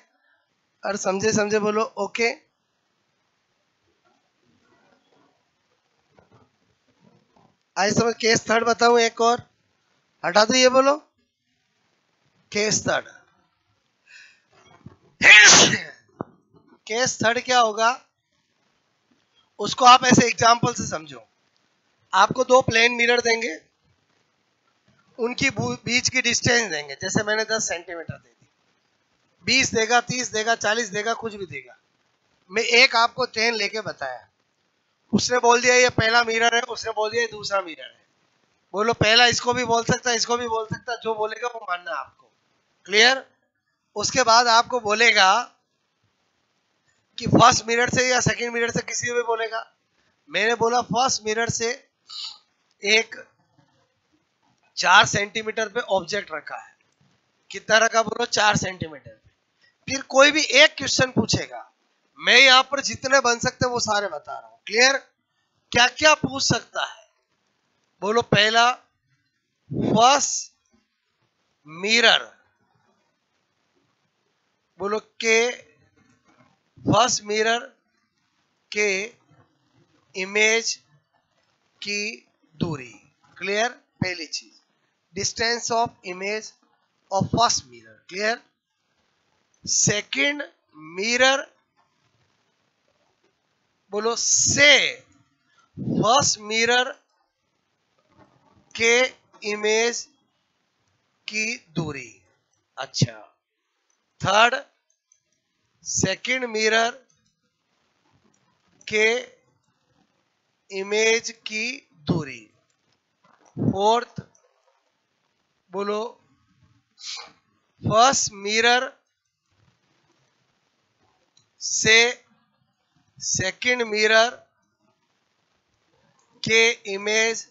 और समझे समझे? बोलो ओके। आज समझ। केस थर्ड बताऊं एक और? हटा दो ये। बोलो केस थर्ड। केस थर्ड क्या होगा उसको आप ऐसे एग्जांपल से समझो। आपको 2 प्लेन मिरर देंगे, उनकी बीच की डिस्टेंस देंगे। जैसे मैंने 10 सेंटीमीटर दे दी, 20 देगा, 30 देगा, 40 देगा, कुछ भी देगा। मैं एक आपको चेन लेके बताया, उसने बोल दिया ये पहला मिरर है, उसने बोल दिया ये दूसरा मिरर है। बोलो पहला इसको भी बोल सकता है, इसको भी बोल सकता है, जो बोलेगा वो मानना है आपको। क्लियर? उसके बाद आपको बोलेगा कि फर्स्ट मिरर से या सेकंड मिरर से किसी भी बोलेगा। मैंने बोला फर्स्ट मिरर से एक 4 सेंटीमीटर पे ऑब्जेक्ट रखा है। कितना रखा? बोलो 4 सेंटीमीटर पे। फिर कोई भी एक क्वेश्चन पूछेगा, मैं यहाँ पर जितने बन सकते वो सारे बता रहा हूं। क्लियर? क्या क्या पूछ सकता है? बोलो पहला फर्स्ट मिरर, बोलो के फर्स्ट मिरर के इमेज की दूरी। क्लियर? पहली चीज distance of image of first mirror. Clear? Second mirror, बोलो से फर्स्ट मिरर के इमेज की दूरी। अच्छा, थर्ड सेकंड मिरर के इमेज की दूरी। फोर्थ, बोलो फर्स्ट मिरर से सेकंड मिरर के इमेज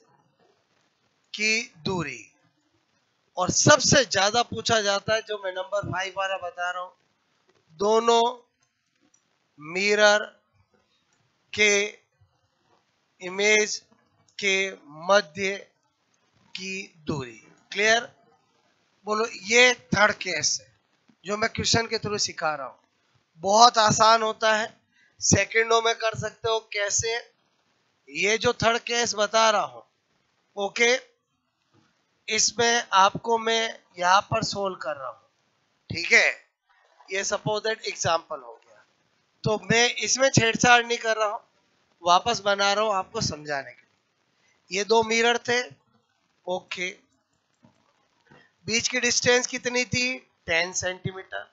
की दूरी। और सबसे ज्यादा पूछा जाता है जो मैं नंबर 5 वाला बता रहा हूं, दोनों मिरर के इमेज के मध्य की दूरी। क्लियर? बोलो ये थर्ड केस है जो मैं क्वेश्चन के थ्रू सिखा रहा हूं। बहुत आसान होता है, सेकंडों में कर सकते हो। कैसे? ये जो थर्ड केस बता रहा हूं, ओके, इसमें आपको मैं यहां पर सोल्व कर रहा हूं। ठीक है, ये सपोज दैट एग्जांपल हो गया, तो मैं इसमें छेड़छाड़ नहीं कर रहा हूं, वापस बना रहा हूं आपको समझाने के लिए। ये 2 मिरर थे, ओके, बीच की डिस्टेंस कितनी थी? 10 सेंटीमीटर।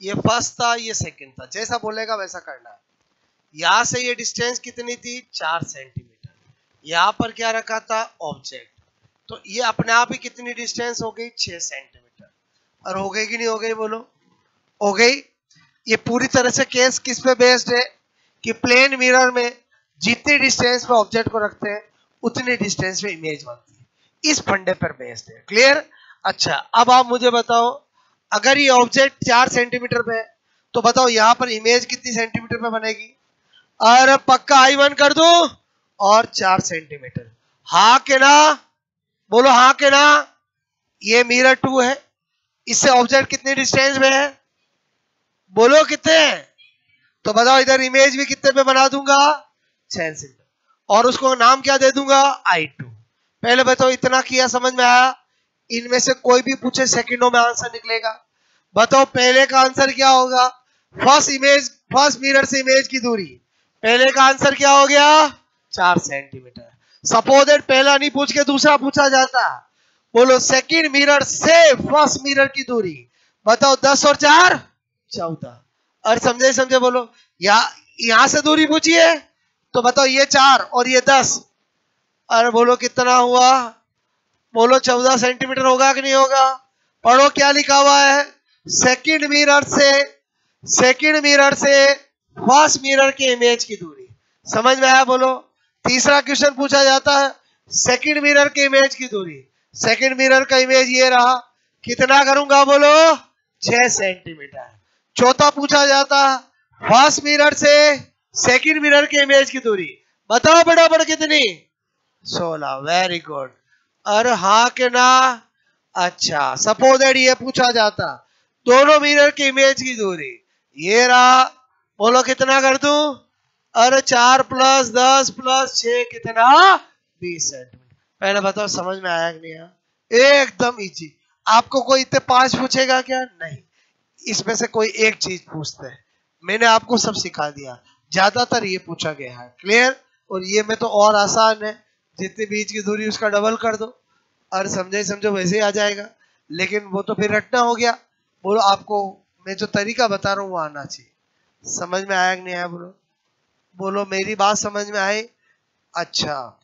ये फर्स्ट था, ये सेकंड था। जैसा बोलेगा वैसा करना है। यहां से ये डिस्टेंस कितनी थी? 4 सेंटीमीटर। यहां पर क्या रखा था? ऑब्जेक्ट। तो ये अपने आप ही कितनी डिस्टेंस हो गई? 6 सेंटीमीटर। और हो गई कि नहीं हो गई? बोलो हो गई। ये पूरी तरह से केस किस पे बेस्ड है कि प्लेन मिरर में जितनी डिस्टेंस पे ऑब्जेक्ट को रखते हैं उतनी डिस्टेंस पे इमेज बनती है। इस फंडे पर बेस्ड है। क्लियर? अच्छा, अब आप मुझे बताओ, अगर ये ऑब्जेक्ट 4 सेंटीमीटर पे है तो बताओ यहां पर इमेज कितनी सेंटीमीटर पे बनेगी? अरे पक्का I1 कर दो और 4 सेंटीमीटर। हाँ के ना? बोलो हाँ के ना? ये मिरर 2 है, इससे ऑब्जेक्ट कितनी डिस्टेंस में है? बोलो कितने? तो बताओ इधर इमेज भी कितने पे बना दूंगा? 6 सेंटीमीटर। और उसको नाम क्या दे दूंगा? I2। पहले बताओ इतना किया, समझ में आया? इनमें से कोई भी पूछे सेकंडों में आंसर निकलेगा। बताओ पहले का आंसर क्या होगा? फर्स्ट मिरर से इमेज की दूरी। पहले का आंसर क्या हो गया? 4 सेंटीमीटर। सपोजेड पहला नहीं पूछ के दूसरा पूछा जाता। बोलो सेकंड मिरर से फर्स्ट मिरर की दूरी बताओ 10 और 4 14। और समझे समझे बोलो यहां से दूरी पूछी है तो बताओ ये 4 और ये 10। अरे बोलो कितना हुआ? बोलो 14 सेंटीमीटर होगा कि नहीं होगा? पढ़ो क्या लिखा हुआ है। सेकंड मिरर से फर्स्ट मिरर के इमेज की दूरी। समझ में आया? बोलो। तीसरा क्वेश्चन पूछा जाता है सेकंड मिरर के इमेज की दूरी। सेकंड मिरर का इमेज ये रहा, कितना करूंगा? बोलो 6 सेंटीमीटर। चौथा पूछा जाता है फर्स्ट मिरर से सेकंड मिरर के इमेज की दूरी बताओ बराबर कितनी? 16। Very good. अरे हाँ के ना? अच्छा सपोजेड ये पूछा जाता दोनों मिरर के इमेज की दूरी ये रहा। बोलो कितना कर दूं? अरे 4 + 10 + 6 कितना? 20 सेंटीमीटर। पहले बताओ समझ में आया कि नहीं आया? एकदम इजी। आपको कोई इतने 5 पूछेगा क्या? नहीं, इसमें से कोई एक चीज पूछते हैं। मैंने आपको सब सिखा दिया, ज्यादातर ये पूछा गया है। क्लियर? और ये में तो और आसान है, जितनी बीच की दूरी उसका डबल कर दो और समझो वैसे ही आ जाएगा। लेकिन वो तो फिर रटना हो गया। बोलो आपको मैं जो तरीका बता रहा हूँ वो आना चाहिए। समझ में आया कि नहीं आया? बोलो बोलो मेरी बात समझ में आई? अच्छा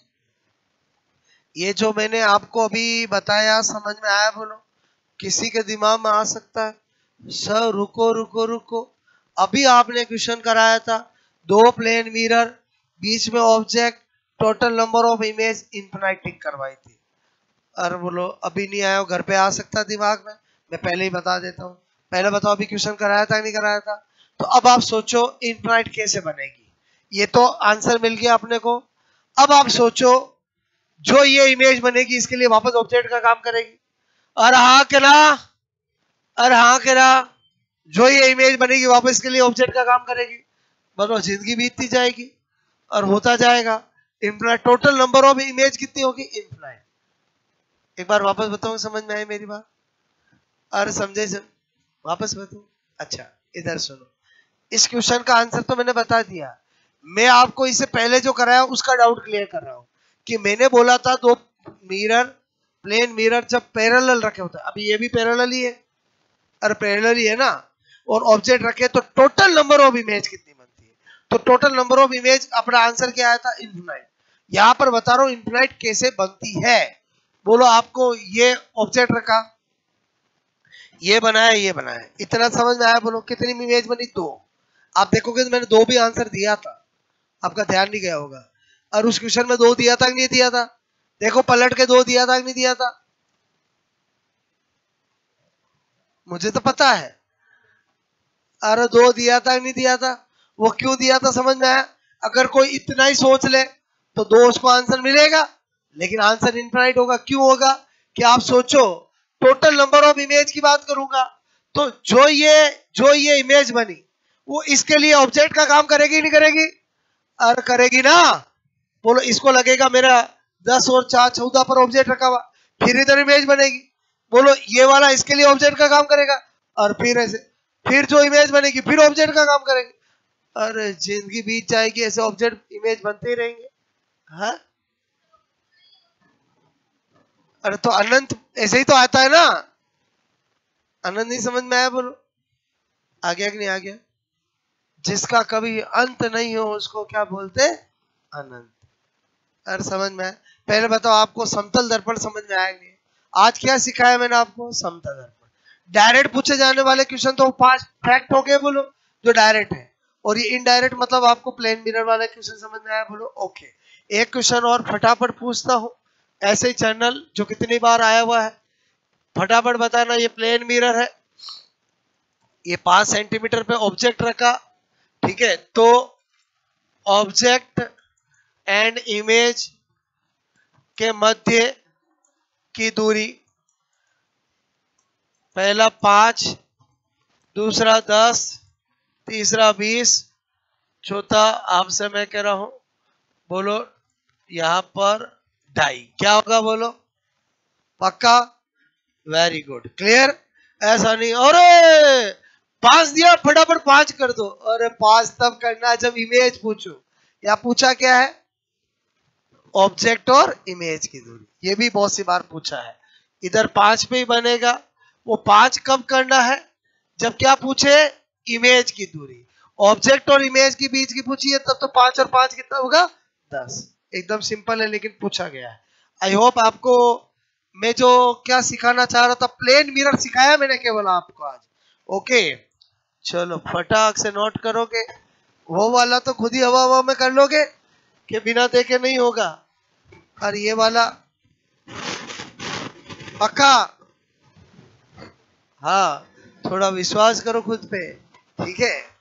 ये जो मैंने आपको अभी बताया समझ में आया? बोलो किसी के दिमाग में आ सकता है सर रुको अभी आपने क्वेश्चन कराया था 2 प्लेन मिरर बीच में object total number of image infinite tick करवाई थी। अरे बोलो अभी नहीं आया? घर पे आ सकता दिमाग में? मैं पहले ही बता देता हूँ। पहले बताओ अभी क्वेश्चन कराया था नहीं कराया था? तो अब आप सोचो इनफिनाइट कैसे बनेगी। ये तो आंसर मिल गया अपने को। अब आप सोचो जो ये इमेज बनेगी इसके लिए वापस ऑब्जेक्ट का काम करेगी। अरे हाँ के ना? अरे हाँ के ना? जो ये इमेज बनेगी वापस के लिए ऑब्जेक्ट का काम करेगी। मतलब जिंदगी बीतती जाएगी और होता जाएगा infinite. Total number of image कितनी होगी? इनफिनाइट। एक बार वापस बताऊं, समझ में आई मेरी बात? अरे समझे वापस बताऊं? अच्छा इधर सुनो। इस क्वेश्चन का आंसर तो मैंने बता दिया। मैं आपको इससे पहले जो कराया उसका डाउट क्लियर कर रहा हूं कि मैंने बोला था 2 मिरर प्लेन मिरर जब पैरेलल रखे होते हैं, अभी ये भी पैरेलल ही है। अरे पैरेलल ही है ना? और ऑब्जेक्ट रखे तो टोटल नंबर ऑफ इमेज कितनी बनती है? तो टोटल नंबर ऑफ इमेज अपना आंसर क्या आया था? इनफिनाइट। यहां पर बता रहा हूं इनफिनाइट कैसे बनती है। बोलो आपको ये ऑब्जेक्ट रखा, ये बनाया, इतना समझ में आया? बोलो कितनी इमेज बनी? 2। आप देखोगे तो मैंने 2 भी आंसर दिया था, आपका ध्यान नहीं गया होगा। और उस क्वेश्चन में 2 दिया था कि नहीं दिया था? देखो पलट के 2 दिया था कि नहीं दिया था? मुझे तो पता है। अरे 2 दिया था कि नहीं दिया था? वो क्यों दिया था समझ में आया? अगर कोई इतना ही सोच ले तो 2 उसको आंसर मिलेगा, लेकिन आंसर इनफिनाइट होगा। क्यों होगा? कि आप सोचो टोटल नंबर ऑफ इमेज की बात करूंगा तो जो ये इमेज बनी वो इसके लिए ऑब्जेक्ट का काम करेगी नहीं करेगी? अरे करेगी ना। बोलो इसको लगेगा मेरा 10 और 4 14 पर ऑब्जेक्ट रखा हुआ, फिर इधर इमेज बनेगी। बोलो ये वाला इसके लिए ऑब्जेक्ट का काम करेगा और फिर ऐसे फिर जो इमेज बनेगी फिर ऑब्जेक्ट का काम करेगी। अरे जिंदगी बीत जाएगी, ऐसे ऑब्जेक्ट इमेज बनते ही रहेंगे। हाँ अरे तो अनंत ऐसे ही तो आता है ना? अनंत नहीं समझ में आया? बोलो आ गया कि नहीं आ गया? जिसका कभी अंत नहीं हो उसको क्या बोलते? अनंत। अरे समझ में आया? पहले बताओ आपको समतल दर्पण समझ में आया नहीं? आज क्या सिखाया मैंने आपको? समतल दर्पण। डायरेक्ट पूछे जाने वाले क्वेश्चन तो 5 फैक्ट हो गए बोलो जो डायरेक्ट है, और ये इनडायरेक्ट मतलब आपको प्लेन मिरर वाला क्वेश्चन समझ में आया? बोलो ओके। एक क्वेश्चन और फटाफट पूछता हूं, ऐसे ही चैनल जो कितनी बार आया हुआ है, फटाफट बताना। ये प्लेन मिरर है, ये 5 सेंटीमीटर पे ऑब्जेक्ट रखा, ठीक है? तो ऑब्जेक्ट एंड इमेज के मध्य की दूरी पहला 5, दूसरा 10, तीसरा 20, चौथा आपसे मैं कह रहा हूं बोलो यहां पर 2.5। क्या होगा बोलो? पक्का? Very good. क्लियर? ऐसा नहीं अरे 5 दिया फटाफट 5 कर दो। अरे 5 तब करना जब इमेज पूछो। या पूछा क्या है? ऑब्जेक्ट और इमेज की दूरी, ये भी बहुत सी बार पूछा है। इधर 5 पे ही बनेगा। वो 5 कब करना है? जब क्या पूछे? इमेज की दूरी। ऑब्जेक्ट और इमेज के बीच की पूछी है तब तो 5 और 5 कितना होगा? 10। एकदम सिंपल है लेकिन पूछा गया है। आई होप आपको मैं जो क्या सिखाना चाह रहा था, प्लेन मिरर सिखाया मैंने केवल आपको आज। ओके, चलो फटाक से नोट करोगे। वो वाला तो खुद ही हवा हवा में कर लोगे कि बिना देखे नहीं होगा। और ये वाला पक्का? हाँ, थोड़ा विश्वास करो खुद पे, ठीक है।